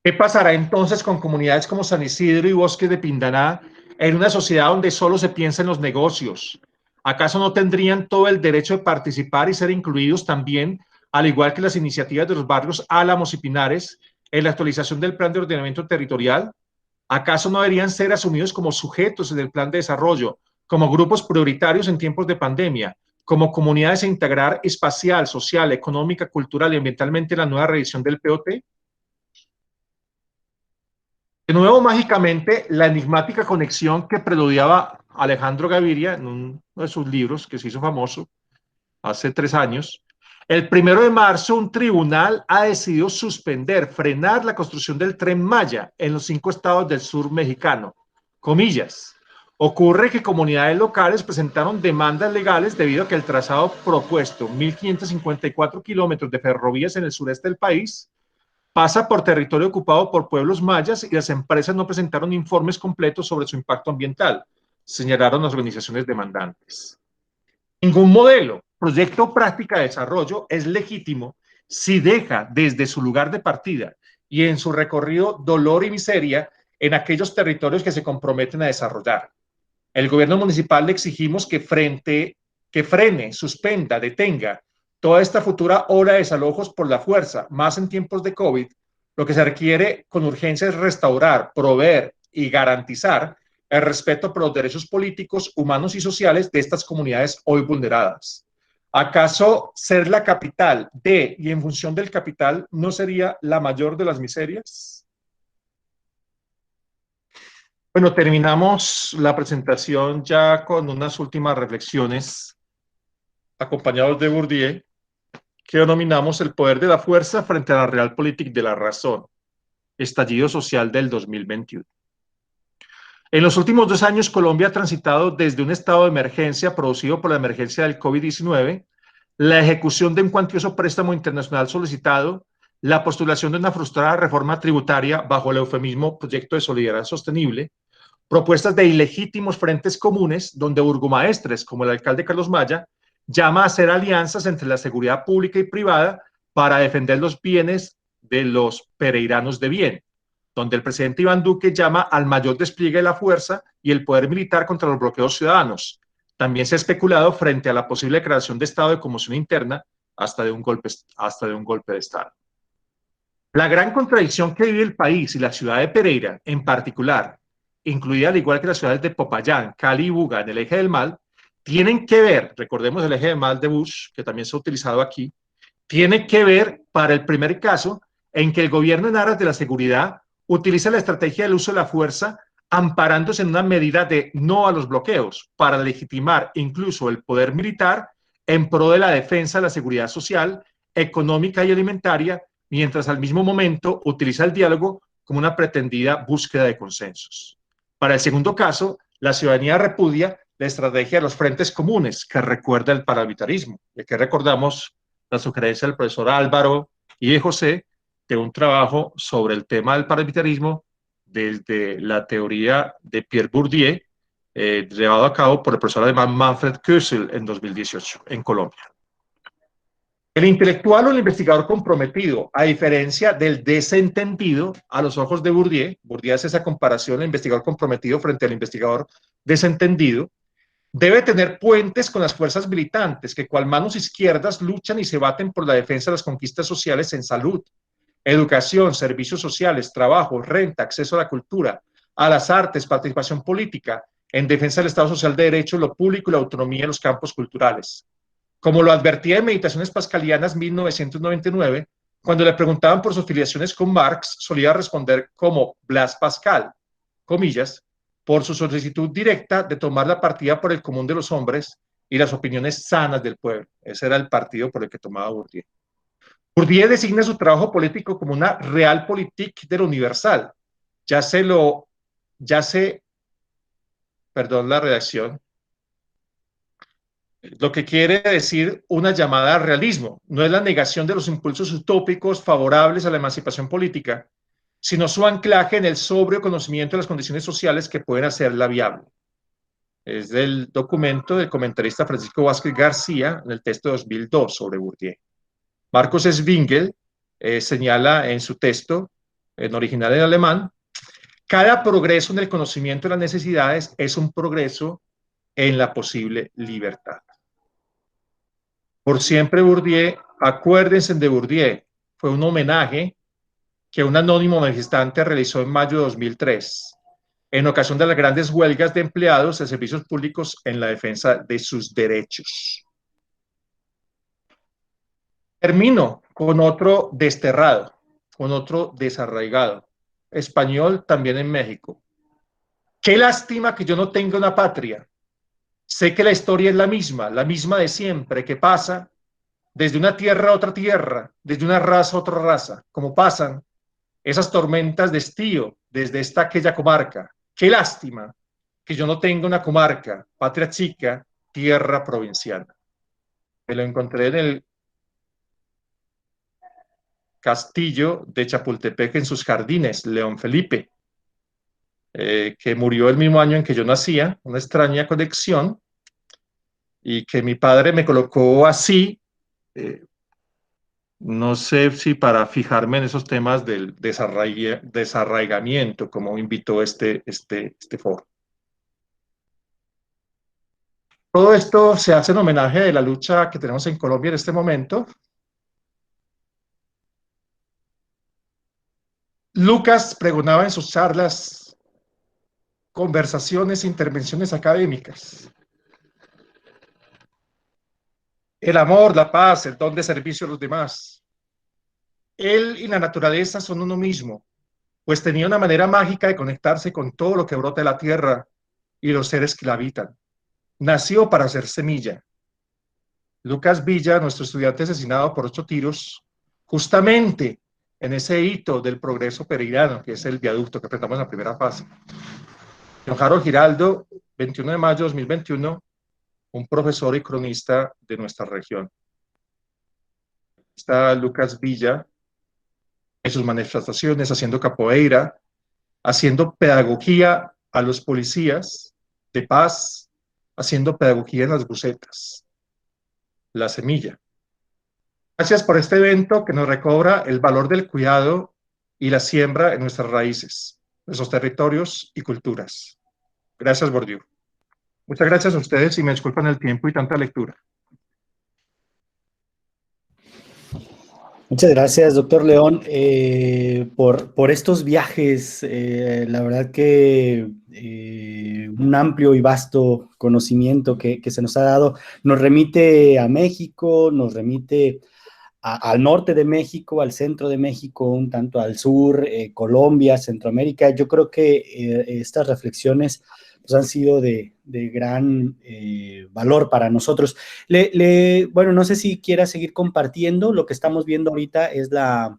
Speaker 2: ¿Qué pasará entonces con comunidades como San Isidro y Bosques de Pindaná en una sociedad donde solo se piensa en los negocios? ¿Acaso no tendrían todo el derecho de participar y ser incluidos también, al igual que las iniciativas de los barrios Álamos y Pinares, en la actualización del plan de ordenamiento territorial? ¿Acaso no deberían ser asumidos como sujetos en el plan de desarrollo, como grupos prioritarios en tiempos de pandemia, como comunidades a integrar espacial, social, económica, cultural y ambientalmente en la nueva revisión del POT? De nuevo, mágicamente, la enigmática conexión que preludiaba Alejandro Gaviria en uno de sus libros, que se hizo famoso hace 3 años. El 1 de marzo, un tribunal ha decidido suspender, frenar la construcción del Tren Maya en los 5 estados del sur mexicano. Comillas. Ocurre que comunidades locales presentaron demandas legales debido a que el trazado propuesto, 1.554 kilómetros de ferrovías en el sureste del país, pasa por territorio ocupado por pueblos mayas y las empresas no presentaron informes completos sobre su impacto ambiental, señalaron las organizaciones demandantes. Ningún modelo, proyecto o práctica de desarrollo es legítimo si deja desde su lugar de partida y en su recorrido dolor y miseria en aquellos territorios que se comprometen a desarrollar. El gobierno municipal le exigimos que frene, suspenda, detenga toda esta futura ola de desalojos por la fuerza, más en tiempos de COVID. Lo que se requiere con urgencia es restaurar, proveer y garantizar el respeto por los derechos políticos, humanos y sociales de estas comunidades hoy vulneradas. ¿Acaso ser la capital de y en función del capital no sería la mayor de las miserias? Bueno, terminamos la presentación ya con unas últimas reflexiones acompañados de Bourdieu, que denominamos el poder de la fuerza frente a la realpolitik de la razón, estallido social del 2021. En los últimos 2 años, Colombia ha transitado desde un estado de emergencia producido por la emergencia del COVID-19, la ejecución de un cuantioso préstamo internacional solicitado, la postulación de una frustrada reforma tributaria bajo el eufemismo Proyecto de Solidaridad Sostenible, propuestas de ilegítimos frentes comunes donde burgomaestres, como el alcalde Carlos Maya, llama a hacer alianzas entre la seguridad pública y privada para defender los bienes de los pereiranos de bien, donde el presidente Iván Duque llama al mayor despliegue de la fuerza y el poder militar contra los bloqueos ciudadanos. También se ha especulado frente a la posible creación de estado de conmoción interna hasta de un golpe de Estado. La gran contradicción que vive el país y la ciudad de Pereira en particular, incluida al igual que las ciudades de Popayán, Cali y Buga en el eje del mal, tienen que ver, recordemos el eje del mal de Bush, que también se ha utilizado aquí, tiene que ver, para el primer caso, en que el gobierno en aras de la seguridad utiliza la estrategia del uso de la fuerza amparándose en una medida de no a los bloqueos para legitimar incluso el poder militar en pro de la defensa de la seguridad social, económica y alimentaria, mientras al mismo momento utiliza el diálogo como una pretendida búsqueda de consensos. Para el segundo caso, la ciudadanía repudia la estrategia de los frentes comunes que recuerda el paramilitarismo. Y aquí recordamos la sugerencia del profesor Álvaro y de José de un trabajo sobre el tema del paramilitarismo desde la teoría de Pierre Bourdieu, llevado a cabo por el profesor alemán Manfred Kösel en 2018 en Colombia. El intelectual o el investigador comprometido, a diferencia del desentendido a los ojos de Bourdieu, Bourdieu hace esa comparación, el investigador comprometido frente al investigador desentendido, debe tener puentes con las fuerzas militantes que cual manos izquierdas luchan y se baten por la defensa de las conquistas sociales en salud, educación, servicios sociales, trabajo, renta, acceso a la cultura, a las artes, participación política, en defensa del Estado Social de Derecho, lo público y la autonomía en los campos culturales. Como lo advertía en Meditaciones Pascalianas 1999, cuando le preguntaban por sus filiaciones con Marx, solía responder como Blas Pascal, comillas, por su solicitud directa de tomar la partida por el común de los hombres y las opiniones sanas del pueblo. Ese era el partido por el que tomaba Bourdieu. Bourdieu designa su trabajo político como una realpolitik de lo universal. Perdón la redacción, lo que quiere decir una llamada al realismo. No es la negación de los impulsos utópicos favorables a la emancipación política, sino su anclaje en el sobrio conocimiento de las condiciones sociales que pueden hacerla viable. Es del documento del comentarista Francisco Vázquez García en el texto de 2002 sobre Bourdieu. Marcos Zwingli señala en su texto, en original en alemán, cada progreso en el conocimiento de las necesidades es un progreso en la posible libertad. Por siempre Bourdieu, acuérdense de Bourdieu, fue un homenaje que un anónimo manifestante realizó en mayo de 2003, en ocasión de las grandes huelgas de empleados de servicios públicos en la defensa de sus derechos. Termino con otro desterrado, con otro desarraigado, español también en México. Qué lástima que yo no tenga una patria. Sé que la historia es la misma de siempre, que pasa desde una tierra a otra tierra, desde una raza a otra raza, como pasan esas tormentas de estío desde esta aquella comarca. Qué lástima que yo no tenga una comarca, patria chica, tierra provinciana. Me lo encontré en el castillo de Chapultepec, en sus jardines, León Felipe, que murió el mismo año en que yo nacía, una extraña conexión, y que mi padre me colocó así, no sé si para fijarme en esos temas del desarraigamiento, como invitó este foro. Todo esto se hace en homenaje de la lucha que tenemos en Colombia en este momento. Lucas pregonaba en sus charlas, conversaciones, intervenciones académicas, el amor, la paz, el don de servicio a los demás. Él y la naturaleza son uno mismo, pues tenía una manera mágica de conectarse con todo lo que brota de la tierra y los seres que la habitan. Nació para ser semilla. Lucas Villa, nuestro estudiante asesinado por 8 tiros, justamente en ese hito del progreso peregrino, que es el viaducto que presentamos en la primera fase. Don Harold Giraldo, 21 de mayo de 2021, un profesor y cronista de nuestra región. Está Lucas Villa en sus manifestaciones, haciendo capoeira, haciendo pedagogía a los policías de paz, haciendo pedagogía en las bucetas. La semilla. Gracias por este evento que nos recobra el valor del cuidado y la siembra en nuestras raíces, nuestros territorios y culturas. Gracias, Bourdieu. Muchas gracias a ustedes y me disculpan el tiempo y tanta lectura.
Speaker 1: Muchas gracias, doctor León, por estos viajes. La verdad que un amplio y vasto conocimiento que se nos ha dado nos remite a México, nos remite al norte de México, al centro de México, un tanto al sur, Colombia, Centroamérica. Yo creo que estas reflexiones pues, han sido de gran valor para nosotros. Bueno, no sé si quiera seguir compartiendo. Lo que estamos viendo ahorita es la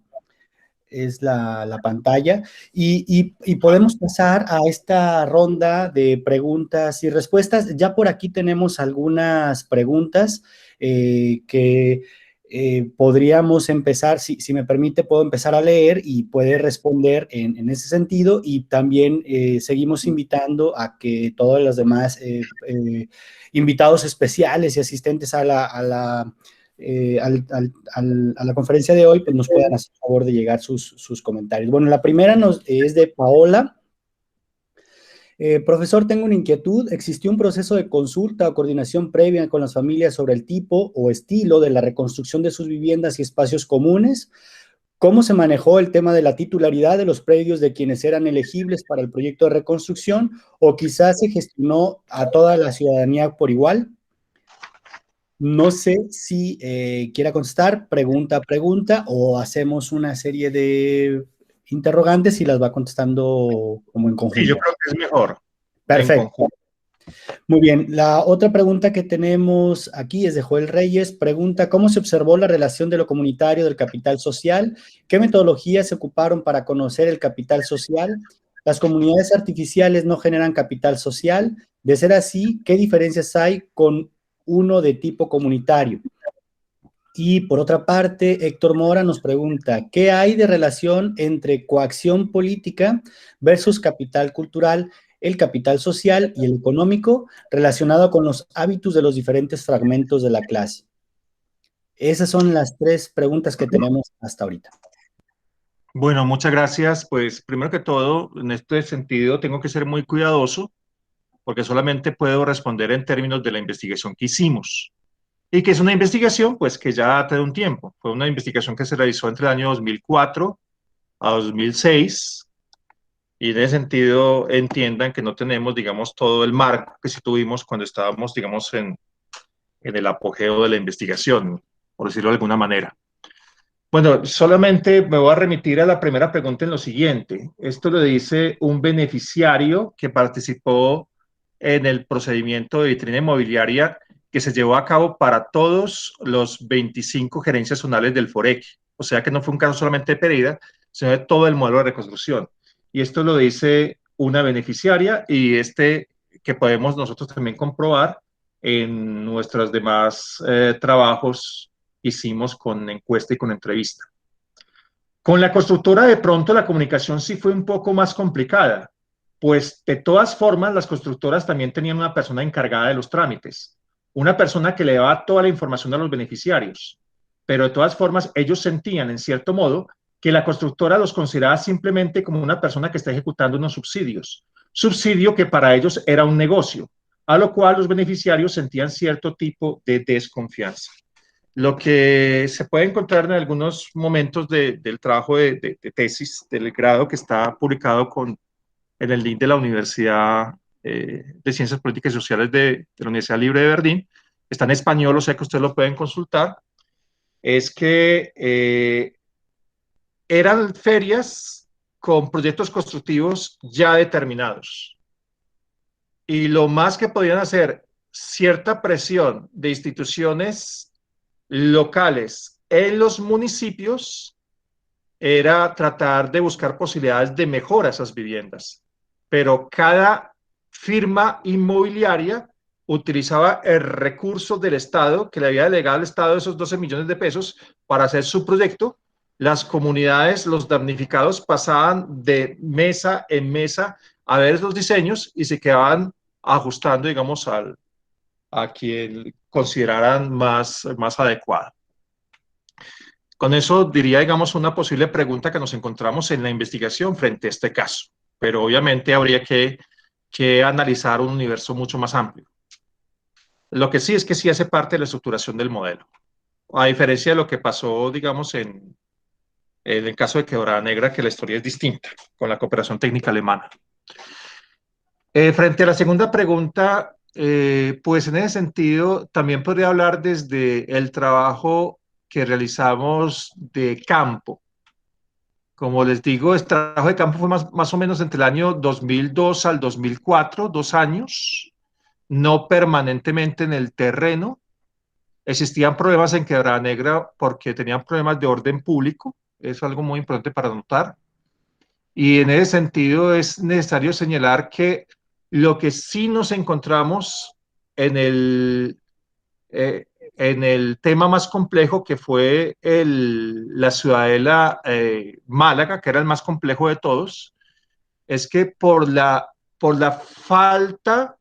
Speaker 1: pantalla y podemos pasar a esta ronda de preguntas y respuestas. Ya por aquí tenemos algunas preguntas que podríamos empezar, si me permite, puedo empezar a leer y puede responder en ese sentido, y también seguimos invitando a que todos los demás invitados especiales y asistentes a la conferencia de hoy, pues nos puedan hacer favor de llegar sus comentarios. Bueno, la primera es de Paola. Profesor, tengo una inquietud. ¿Existió un proceso de consulta o coordinación previa con las familias sobre el tipo o estilo de la reconstrucción de sus viviendas y espacios comunes? ¿Cómo se manejó el tema de la titularidad de los predios de quienes eran elegibles para el proyecto de reconstrucción? ¿O quizás se gestionó a toda la ciudadanía por igual? No sé si quiera contestar pregunta a pregunta o hacemos una serie de interrogantes y las va contestando como en conjunto.
Speaker 2: Sí, yo creo que es mejor.
Speaker 1: Perfecto. Muy bien. La otra pregunta que tenemos aquí es de Joel Reyes. Pregunta, ¿cómo se observó la relación de lo comunitario del capital social? ¿Qué metodologías se ocuparon para conocer el capital social? ¿Las comunidades artificiales no generan capital social? De ser así, ¿qué diferencias hay con uno de tipo comunitario? Y por otra parte, Héctor Mora nos pregunta, ¿qué hay de relación entre coacción política versus capital cultural? el capital social y el económico relacionado con los hábitos de los diferentes fragmentos de la clase. Esas son las 3 preguntas que tenemos hasta ahorita.
Speaker 2: Bueno, muchas gracias. Pues primero que todo, en este sentido, tengo que ser muy cuidadoso porque solamente puedo responder en términos de la investigación que hicimos. Y que es una investigación, pues, que ya tiene un tiempo. Fue una investigación que se realizó entre el año 2004 a 2006. Y en ese sentido, entiendan que no tenemos, digamos, todo el marco que sí tuvimos cuando estábamos, digamos, en el apogeo de la investigación, por decirlo de alguna manera. Bueno, solamente me voy a remitir a la primera pregunta en lo siguiente. Esto lo dice un beneficiario que participó en el procedimiento de vitrina inmobiliaria que se llevó a cabo para todos los 25 gerencias zonales del FOREC. O sea que no fue un caso solamente de Pereira, sino de todo el modelo de reconstrucción. Y esto lo dice una beneficiaria y que podemos nosotros también comprobar en nuestros demás trabajos hicimos con encuesta y con entrevista. Con la constructora de pronto la comunicación sí fue un poco más complicada, pues de todas formas las constructoras también tenían una persona encargada de los trámites, una persona que le daba toda la información a los beneficiarios, pero de todas formas ellos sentían en cierto modo que la constructora los consideraba simplemente como una persona que está ejecutando unos subsidios, subsidio que para ellos era un negocio, a lo cual los beneficiarios sentían cierto tipo de desconfianza. Lo que se puede encontrar en algunos momentos del trabajo de tesis del grado que está publicado en el link de la Universidad de Ciencias Políticas y Sociales de la Universidad Libre de Berlín, está en español, o sea que ustedes lo pueden consultar, es que eran ferias con proyectos constructivos ya determinados. Y lo más que podían hacer, cierta presión de instituciones locales en los municipios era tratar de buscar posibilidades de mejora a esas viviendas. Pero cada firma inmobiliaria utilizaba el recurso del Estado, que le había delegado al Estado esos 12 millones de pesos para hacer su proyecto. Las comunidades, los damnificados pasaban de mesa en mesa a ver los diseños y se quedaban ajustando, digamos, a quien consideraran más adecuado. Con eso diría, digamos, una posible pregunta que nos encontramos en la investigación frente a este caso, pero obviamente habría que analizar un universo mucho más amplio. Lo que sí es que sí hace parte de la estructuración del modelo, a diferencia de lo que pasó, digamos, en el caso de Quebrada Negra, que la historia es distinta, con la cooperación técnica alemana. Frente a la segunda pregunta, pues en ese sentido también podría hablar desde el trabajo que realizamos de campo. Como les digo, el trabajo de campo fue más o menos entre el año 2002 al 2004, 2 años, no permanentemente en el terreno. Existían problemas en Quebrada Negra porque tenían problemas de orden público, eso es algo muy importante para notar. Y en ese sentido es necesario señalar que lo que sí nos encontramos en el tema más complejo que fue la ciudadela Málaga, que era el más complejo de todos, es que por la falta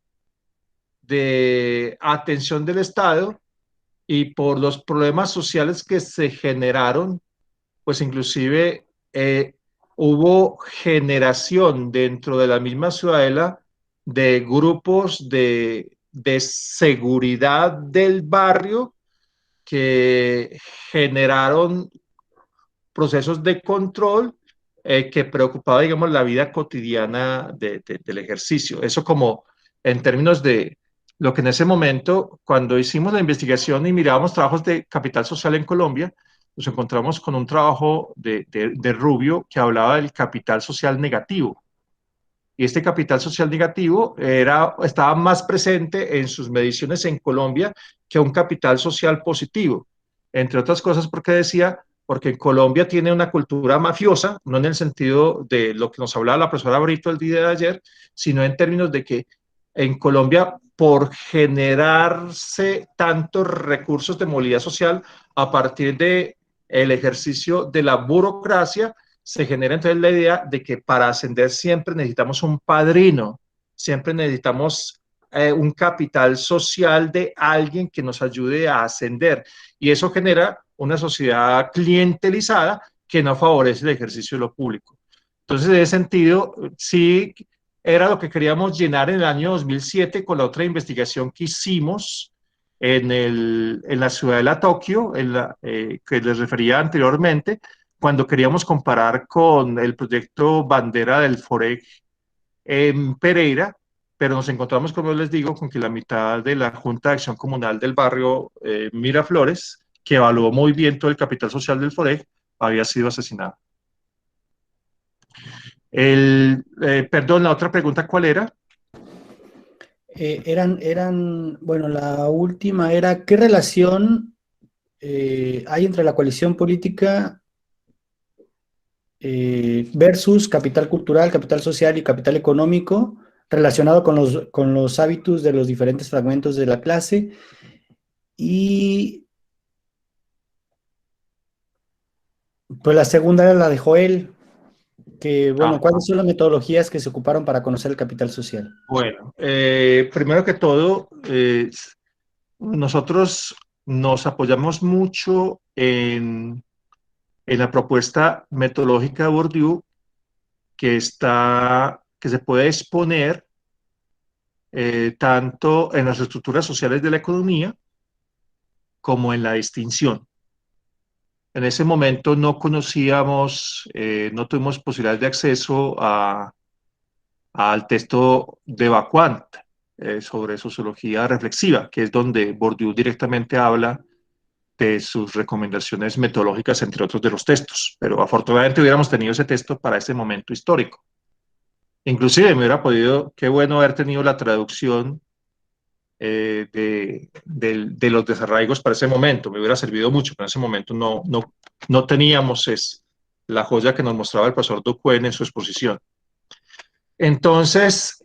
Speaker 2: de atención del Estado y por los problemas sociales que se generaron, pues inclusive hubo generación dentro de la misma ciudadela de grupos de seguridad del barrio que generaron procesos de control que preocupaban, digamos, la vida cotidiana del ejercicio. Eso como en términos de lo que en ese momento, cuando hicimos la investigación y mirábamos trabajos de capital social en Colombia, nos encontramos con un trabajo de Rubio que hablaba del capital social negativo. Y este capital social negativo estaba más presente en sus mediciones en Colombia que un capital social positivo. Entre otras cosas porque decía, porque en Colombia tiene una cultura mafiosa, no en el sentido de lo que nos hablaba la profesora Brito el día de ayer, sino en términos de que en Colombia, por generarse tantos recursos de movilidad social a partir del ejercicio de la burocracia, se genera entonces la idea de que para ascender siempre necesitamos un padrino, siempre necesitamos un capital social de alguien que nos ayude a ascender. Y eso genera una sociedad clientelizada que no favorece el ejercicio de lo público. Entonces, en ese sentido, sí era lo que queríamos llenar en el año 2007 con la otra investigación que hicimos en la ciudadela Tokio, que les refería anteriormente, cuando queríamos comparar con el proyecto Bandera del FOREG en Pereira, pero nos encontramos, como les digo, con que la mitad de la Junta de Acción Comunal del barrio Miraflores, que evaluó muy bien todo el capital social del FOREG, había sido asesinada. Perdón, la otra pregunta, ¿cuál era?
Speaker 1: Bueno, la última era, ¿qué relación hay entre la coalición política versus capital cultural, capital social y capital económico relacionado con los hábitos de los diferentes fragmentos de la clase? Y pues la segunda era la de Joel, que bueno, ¿cuáles son las metodologías que se ocuparon para conocer el capital social?
Speaker 2: Bueno, primero que todo, nosotros nos apoyamos mucho en la propuesta metodológica de Bourdieu que se puede exponer tanto en las estructuras sociales de la economía como en la distinción. En ese momento no conocíamos, no tuvimos posibilidad de acceso al texto de Vacuant sobre sociología reflexiva, que es donde Bourdieu directamente habla de sus recomendaciones metodológicas, entre otros de los textos. Pero afortunadamente hubiéramos tenido ese texto para ese momento histórico. Inclusive me hubiera podido, qué bueno haber tenido la traducción de los desarraigos para ese momento, me hubiera servido mucho, pero en ese momento no teníamos la joya que nos mostraba el profesor Duquesne en su exposición. Entonces,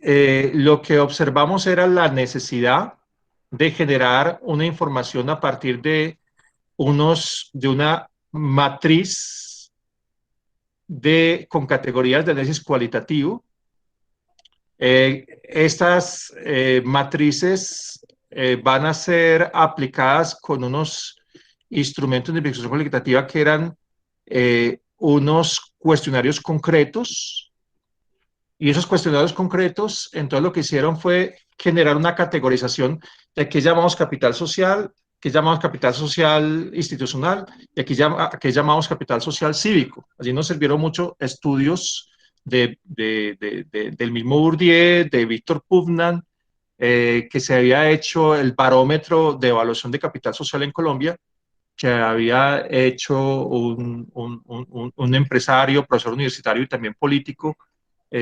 Speaker 2: lo que observamos era la necesidad de generar una información a partir de una matriz con categorías de análisis cualitativo. Estas matrices van a ser aplicadas con unos instrumentos de investigación cualitativa que eran unos cuestionarios concretos, y esos cuestionarios concretos, entonces lo que hicieron fue generar una categorización de qué llamamos capital social, qué llamamos capital social institucional y qué llamamos capital social cívico. Allí nos sirvieron mucho estudios del mismo Bourdieu, de Víctor Pufnan, que se había hecho el barómetro de evaluación de capital social en Colombia, que había hecho un empresario, profesor universitario y también político,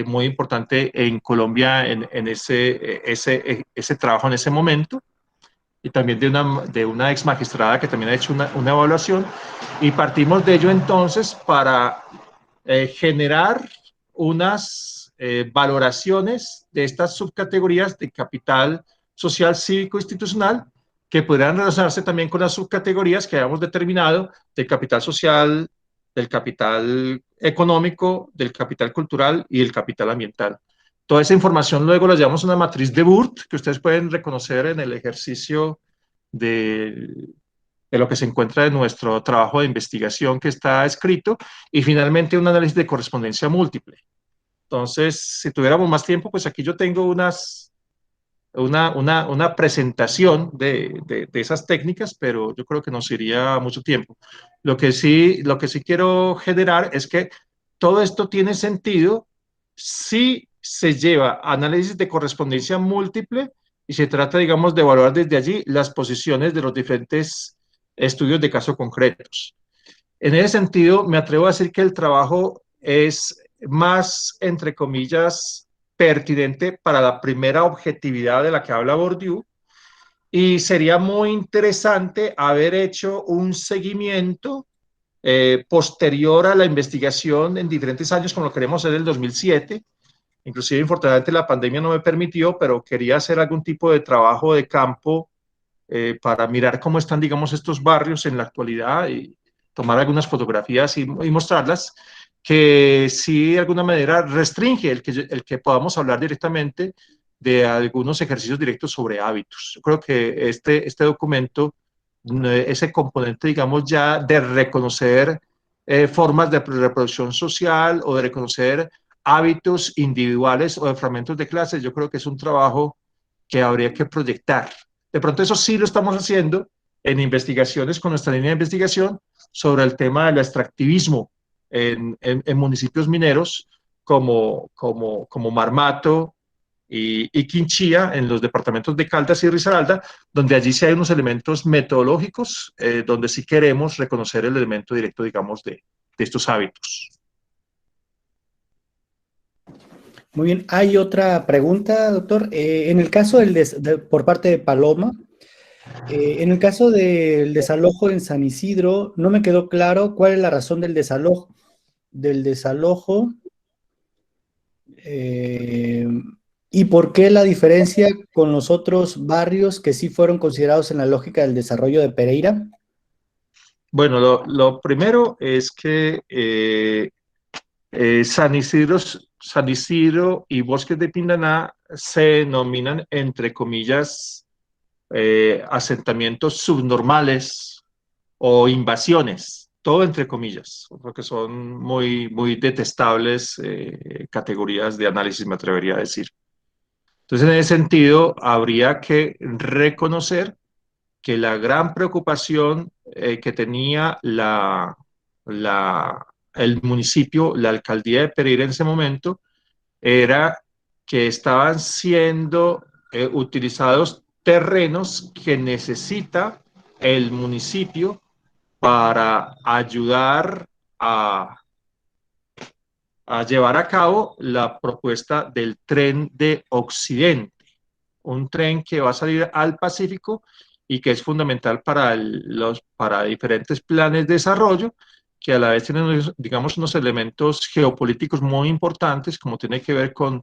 Speaker 2: muy importante en Colombia en ese trabajo en ese momento, y también de una ex magistrada que también ha hecho una evaluación, y partimos de ello entonces para generar unas valoraciones de estas subcategorías de capital social, cívico, institucional, que podrán relacionarse también con las subcategorías que habíamos determinado del capital social, del capital económico, del capital cultural y del capital ambiental. Toda esa información luego la llevamos a una matriz de Burt, que ustedes pueden reconocer en el ejercicio de lo que se encuentra en nuestro trabajo de investigación que está escrito, y finalmente un análisis de correspondencia múltiple. Entonces, si tuviéramos más tiempo, pues aquí yo tengo una presentación de esas técnicas, pero yo creo que nos iría mucho tiempo. Lo que sí quiero generar es que todo esto tiene sentido si se lleva análisis de correspondencia múltiple y se trata, digamos, de evaluar desde allí las posiciones de los diferentes estudios de caso concretos. En ese sentido, me atrevo a decir que el trabajo es más, entre comillas, pertinente para la primera objetividad de la que habla Bourdieu, y sería muy interesante haber hecho un seguimiento posterior a la investigación en diferentes años, como lo queremos hacer en el 2007. Inclusive, infortunadamente, la pandemia no me permitió, pero quería hacer algún tipo de trabajo de campo para mirar cómo están, digamos, estos barrios en la actualidad y tomar algunas fotografías y mostrarlas, que sí de alguna manera restringe el que podamos hablar directamente de algunos ejercicios directos sobre hábitos. Yo creo que este documento, ese componente, digamos, ya de reconocer formas de reproducción social o de reconocer hábitos individuales o de fragmentos de clases, yo creo que es un trabajo que habría que proyectar. De pronto eso sí lo estamos haciendo en investigaciones con nuestra línea de investigación sobre el tema del extractivismo en municipios mineros como Marmato y Quinchía, en los departamentos de Caldas y Risaralda, donde allí sí hay unos elementos metodológicos, donde sí queremos reconocer el elemento directo, digamos, de estos hábitos.
Speaker 1: Muy bien, hay otra pregunta, doctor. En el caso por parte de Paloma, en el caso del desalojo en San Isidro, no me quedó claro cuál es la razón del desalojo. Eh, ¿Y por qué la diferencia con los otros barrios que sí fueron considerados en la lógica del desarrollo de Pereira?
Speaker 2: Bueno, lo primero es que San Isidro y Bosques de Pindaná se denominan, entre comillas, asentamientos subnormales o invasiones, todo entre comillas, porque son muy detestables categorías de análisis, me atrevería a decir. Entonces, en ese sentido, habría que reconocer que la gran preocupación que tenía el municipio, la alcaldía de Pereira en ese momento, era que estaban siendo utilizados terrenos que necesita el municipio para ayudar a llevar a cabo la propuesta del tren de Occidente, un tren que va a salir al Pacífico y que es fundamental para diferentes planes de desarrollo, que a la vez tienen, digamos, unos elementos geopolíticos muy importantes, como tiene que ver con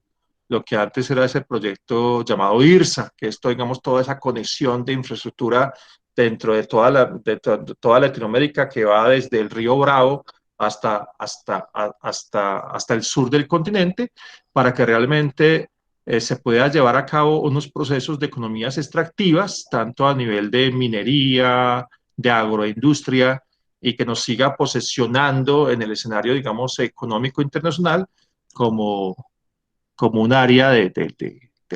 Speaker 2: lo que antes era ese proyecto llamado IRSA, que es, digamos, toda esa conexión de infraestructura dentro de toda Latinoamérica, que va desde el río Bravo hasta el sur del continente, para que realmente se pueda llevar a cabo unos procesos de economías extractivas, tanto a nivel de minería, de agroindustria, y que nos siga posesionando en el escenario, digamos, económico internacional como, como un área de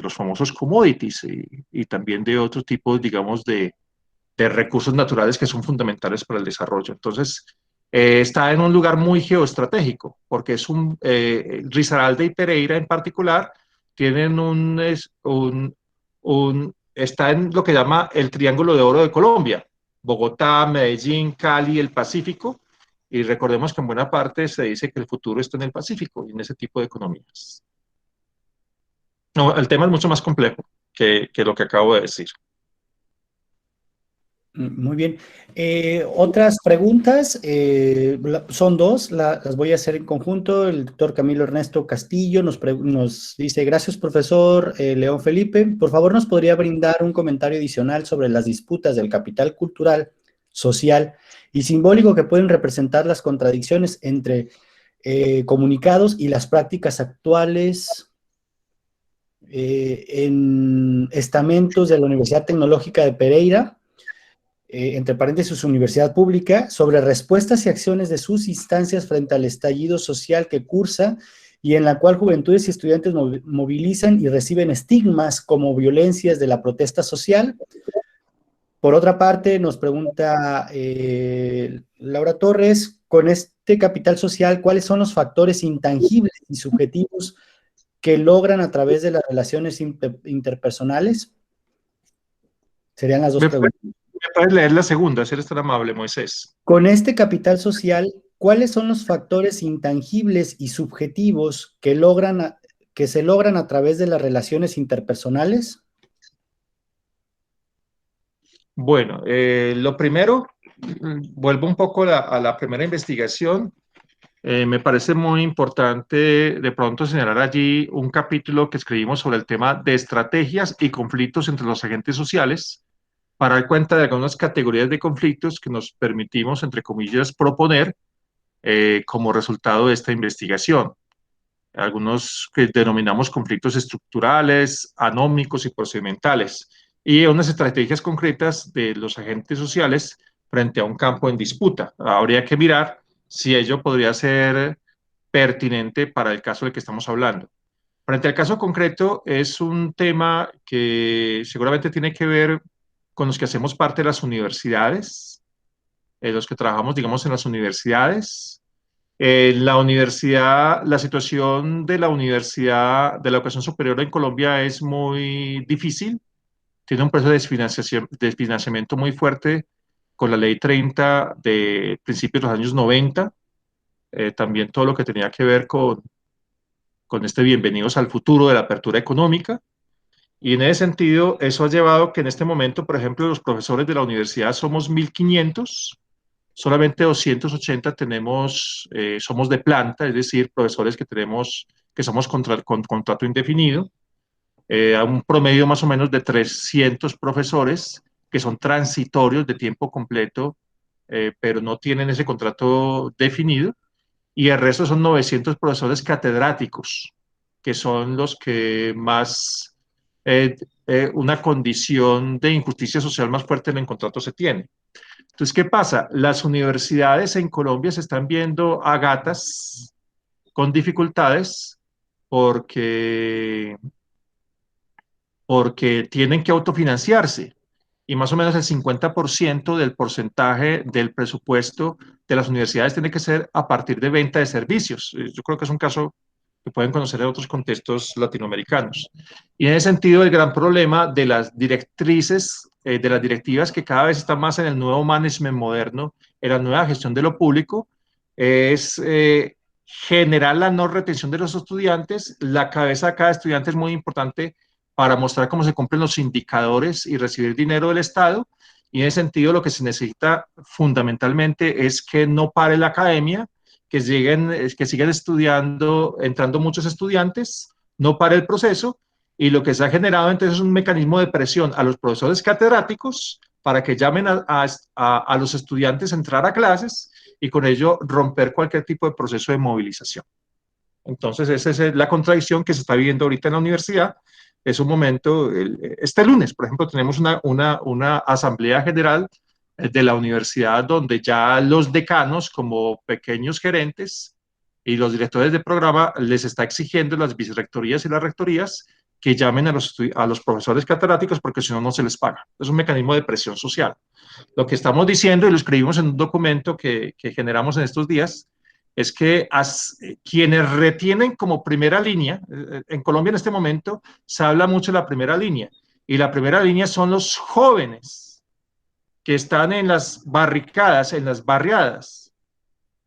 Speaker 2: los famosos commodities y también de otros tipos, digamos, de recursos naturales que son fundamentales para el desarrollo. Entonces, está en un lugar muy geoestratégico, porque Risaralda y Pereira en particular tienen está en lo que llama el Triángulo de Oro de Colombia, Bogotá, Medellín, Cali, el Pacífico, y recordemos que en buena parte se dice que el futuro está en el Pacífico y en ese tipo de economías. No, el tema es mucho más complejo que lo que acabo de decir.
Speaker 1: Muy bien. Otras preguntas, son dos, las voy a hacer en conjunto. El doctor Camilo Ernesto Castillo nos dice, gracias profesor León Felipe, por favor nos podría brindar un comentario adicional sobre las disputas del capital cultural, social y simbólico que pueden representar las contradicciones entre comunicados y las prácticas actuales en estamentos de la Universidad Tecnológica de Pereira, entre paréntesis, universidad pública, sobre respuestas y acciones de sus instancias frente al estallido social que cursa y en la cual juventudes y estudiantes movilizan y reciben estigmas como violencias de la protesta social. Por otra parte, nos pregunta Laura Torres, con este capital social, ¿cuáles son los factores intangibles y subjetivos que logran a través de las relaciones interpersonales? Serían las dos preguntas.
Speaker 2: ¿Me puedes leer la segunda, si eres tan amable, Moisés?
Speaker 1: Con este capital social, ¿cuáles son los factores intangibles y subjetivos que se logran a través de las relaciones interpersonales?
Speaker 2: Bueno, lo primero, vuelvo un poco a la primera investigación. Me parece muy importante de pronto señalar allí un capítulo que escribimos sobre el tema de estrategias y conflictos entre los agentes sociales, para dar cuenta de algunas categorías de conflictos que nos permitimos, entre comillas, proponer como resultado de esta investigación. algunos que denominamos conflictos estructurales, anómicos y procedimentales, y unas estrategias concretas de los agentes sociales frente a un campo en disputa. Habría que mirar si ello podría ser pertinente para el caso del que estamos hablando. Frente al caso concreto, es un tema que seguramente tiene que ver con los que hacemos parte de las universidades, los que trabajamos, digamos, en las universidades. La universidad, la situación de la universidad, de la educación superior en Colombia es muy difícil. Tiene un proceso de desfinanciamiento muy fuerte con la ley 30 de principios de los años 90. También todo lo que tenía que ver con este bienvenidos al futuro de la apertura económica. Y en ese sentido, eso ha llevado que en este momento, por ejemplo, los profesores de la universidad somos 1.500, solamente 280 tenemos, somos de planta, es decir, profesores que tenemos, que somos con contrato indefinido, a un promedio más o menos de 300 profesores que son transitorios de tiempo completo, pero no tienen ese contrato definido, y el resto son 900 profesores catedráticos, que son los que más, una condición de injusticia social más fuerte en el contrato se tiene. Entonces, ¿qué pasa? Las universidades en Colombia se están viendo a gatas con dificultades porque, porque tienen que autofinanciarse, y más o menos el 50% del porcentaje del presupuesto de las universidades tiene que ser a partir de venta de servicios. Yo creo que es un caso que pueden conocer en otros contextos latinoamericanos. Y en ese sentido, el gran problema de las directrices, de las directivas que cada vez están más en el nuevo management moderno, en la nueva gestión de lo público, es generar la no retención de los estudiantes. La cabeza de cada estudiante es muy importante para mostrar cómo se cumplen los indicadores y recibir dinero del Estado. Y en ese sentido, lo que se necesita fundamentalmente es que no pare la academia, que sigan estudiando, entrando muchos estudiantes, no pare el proceso, y lo que se ha generado entonces es un mecanismo de presión a los profesores catedráticos para que llamen a los estudiantes a entrar a clases, y con ello romper cualquier tipo de proceso de movilización. Entonces, esa es la contradicción que se está viviendo ahorita en la universidad. Es un momento, este lunes, por ejemplo, tenemos una asamblea general de la universidad donde ya los decanos, como pequeños gerentes, y los directores de programa les está exigiendo las vicerrectorías y las rectorías que llamen a los profesores catedráticos, porque si no, no se les paga. Es un mecanismo de presión social. Lo que estamos diciendo, y lo escribimos en un documento que generamos en estos días, es que quienes retienen como primera línea, en Colombia en este momento se habla mucho de la primera línea, y la primera línea son los jóvenes que están en las barricadas, en las barriadas,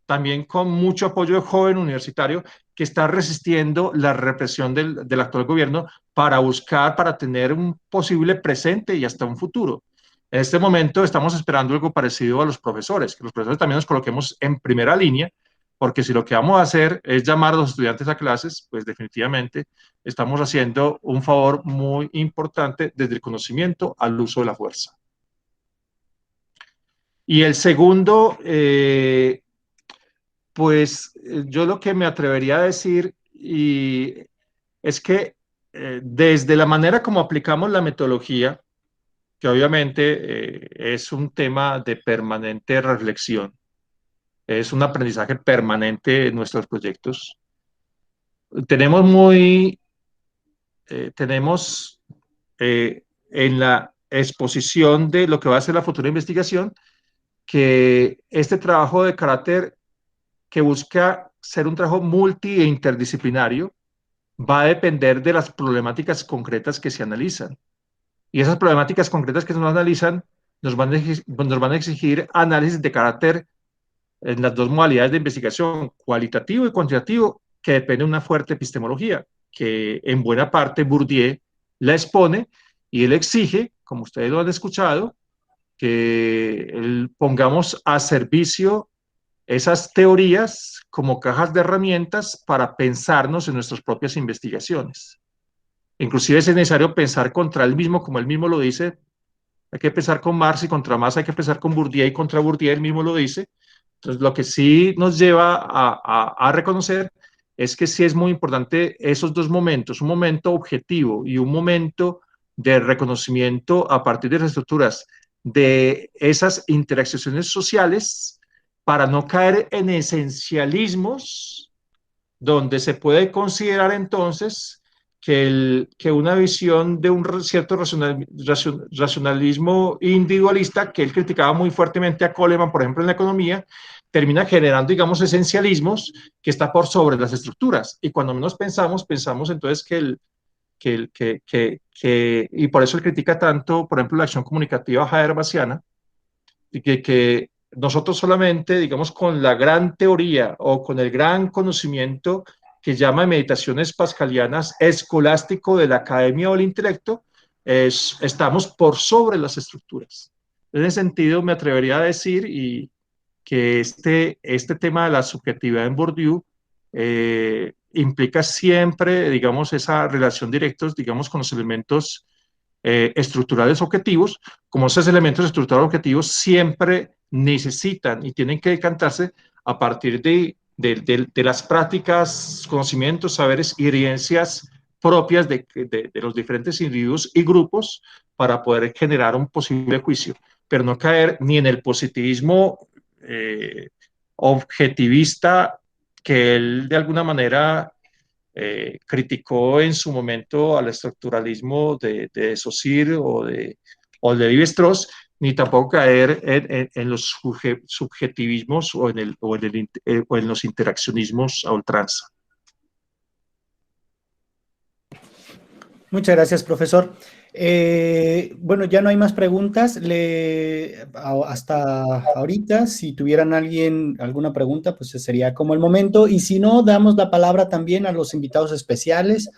Speaker 2: también con mucho apoyo de joven universitario que está resistiendo la represión del actual gobierno para buscar, para tener un posible presente y hasta un futuro. En este momento estamos esperando algo parecido a los profesores, que los profesores también nos coloquemos en primera línea, porque si lo que vamos a hacer es llamar a los estudiantes a clases, pues definitivamente estamos haciendo un favor muy importante desde el conocimiento al uso de la fuerza. Y el segundo, pues yo lo que me atrevería a decir es que desde la manera como aplicamos la metodología, que obviamente es un tema de permanente reflexión, es un aprendizaje permanente en nuestros proyectos, tenemos tenemos en la exposición de lo que va a ser la futura investigación, que este trabajo de carácter que busca ser un trabajo multi e interdisciplinario va a depender de las problemáticas concretas que se analizan. Y esas problemáticas concretas que se nos analizan nos van a exigir análisis de carácter en las dos modalidades de investigación, cualitativo y cuantitativo, que depende de una fuerte epistemología, que en buena parte Bourdieu la expone, y él exige, como ustedes lo han escuchado, que pongamos a servicio esas teorías como cajas de herramientas para pensarnos en nuestras propias investigaciones. Inclusive es necesario pensar contra él mismo, como él mismo lo dice. Hay que pensar con Marx, y contra Marx hay que pensar con Bourdieu, y contra Bourdieu él mismo lo dice. Entonces, lo que sí nos lleva a reconocer es que sí es muy importante esos dos momentos, un momento objetivo y un momento de reconocimiento a partir de las estructuras de esas interacciones sociales para no caer en esencialismos donde se puede considerar entonces que una visión de un cierto racionalismo individualista que él criticaba muy fuertemente a Coleman, por ejemplo, en la economía, termina generando, digamos, esencialismos que está por sobre las estructuras. Y cuando menos pensamos entonces y por eso él critica tanto, por ejemplo, la acción comunicativa habermasiana, y que nosotros solamente, digamos, con la gran teoría o con el gran conocimiento que llama meditaciones pascalianas escolástico de la academia o el intelecto, estamos por sobre las estructuras. En ese sentido, me atrevería a decir que este tema de la subjetividad en Bourdieu implica siempre, digamos, esa relación directa, digamos, con los elementos estructurales objetivos, como esos elementos estructurales objetivos siempre necesitan y tienen que decantarse a partir de las prácticas, conocimientos, saberes y evidencias propias de los diferentes individuos y grupos para poder generar un posible juicio, pero no caer ni en el positivismo objetivista que él de alguna manera criticó en su momento al estructuralismo de Saussure o de Levi-Strauss, ni tampoco caer en los subjetivismos o en los interaccionismos a ultranza.
Speaker 1: Muchas gracias, profesor. Bueno, ya no hay más preguntas. Hasta ahorita, si tuvieran alguna pregunta, pues sería como el momento. Y si no, damos la palabra también a los invitados especiales.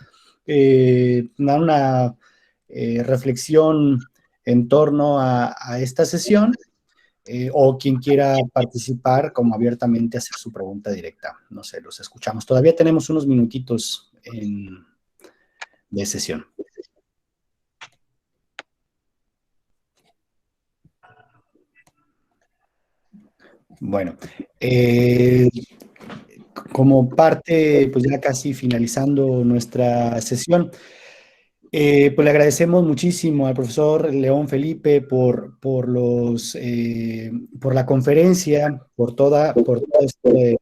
Speaker 1: Dar una reflexión en torno a esta sesión. O quien quiera participar, como abiertamente hacer su pregunta directa. No sé, los escuchamos. Todavía tenemos unos minutitos de sesión. Bueno, como parte, pues ya casi finalizando nuestra sesión, pues le agradecemos muchísimo al profesor León Felipe por la conferencia, por todo este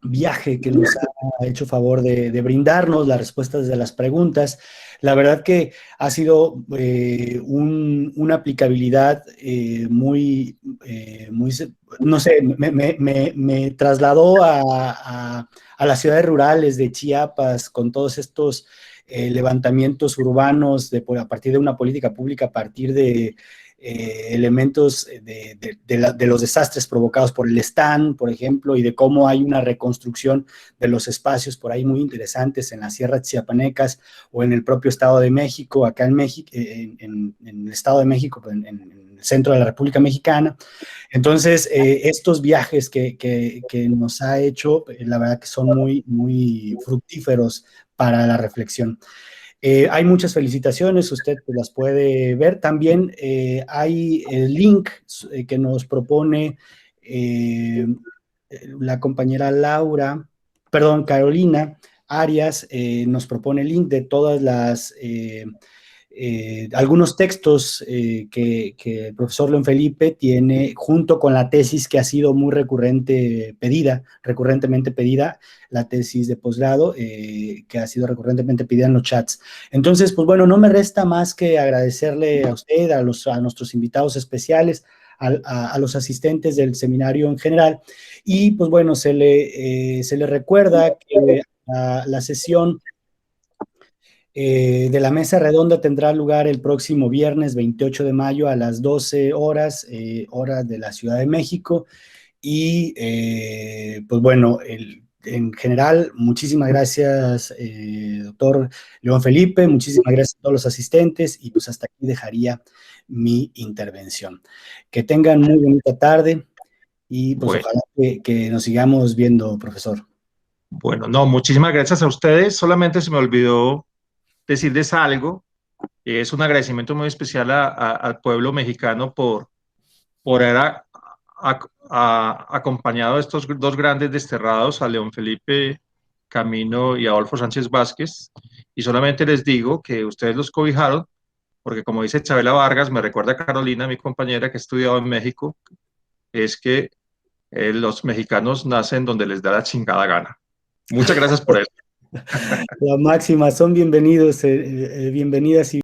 Speaker 1: viaje que nos ha hecho favor de brindarnos las respuestas de las preguntas. La verdad que ha sido una aplicabilidad muy, no sé, me trasladó a las ciudades rurales de Chiapas con todos estos levantamientos urbanos a partir de una política pública, a partir de elementos de los desastres provocados por el Están, por ejemplo, y de cómo hay una reconstrucción de los espacios por ahí muy interesantes en las sierras chiapanecas o en el propio Estado de México, acá en México, en el Estado de México, en el centro de la República Mexicana. Entonces, estos viajes que nos ha hecho, la verdad que son muy, muy fructíferos para la reflexión. Hay muchas felicitaciones, usted las puede ver. También hay el link que nos propone la compañera Carolina Arias, nos propone el link de todas las algunos textos que el profesor León Felipe tiene junto con la tesis que ha sido muy recurrentemente pedida, la tesis de posgrado que ha sido recurrentemente pedida en los chats. Entonces, pues bueno, no me resta más que agradecerle a usted, a nuestros invitados especiales, a los asistentes del seminario en general, y pues bueno, se le recuerda que la sesión de la mesa redonda tendrá lugar el próximo viernes 28 de mayo a las 12 horas, hora de la Ciudad de México. Y pues bueno, en general, muchísimas gracias, doctor León Felipe, muchísimas gracias a todos los asistentes y pues hasta aquí dejaría mi intervención. Que tengan muy bonita tarde y pues bueno, ojalá que nos sigamos viendo, profesor.
Speaker 2: Bueno, no, muchísimas gracias a ustedes. Solamente se me olvidó decirles algo. Es un agradecimiento muy especial al pueblo mexicano por haber acompañado a estos dos grandes desterrados, a León Felipe Camino y Adolfo Sánchez Vázquez, y solamente les digo que ustedes los cobijaron, porque como dice Chabela Vargas, me recuerda a Carolina, mi compañera que ha estudiado en México, es que los mexicanos nacen donde les da la chingada gana. Muchas gracias por eso.
Speaker 1: La máxima, son bienvenidos, bienvenidas y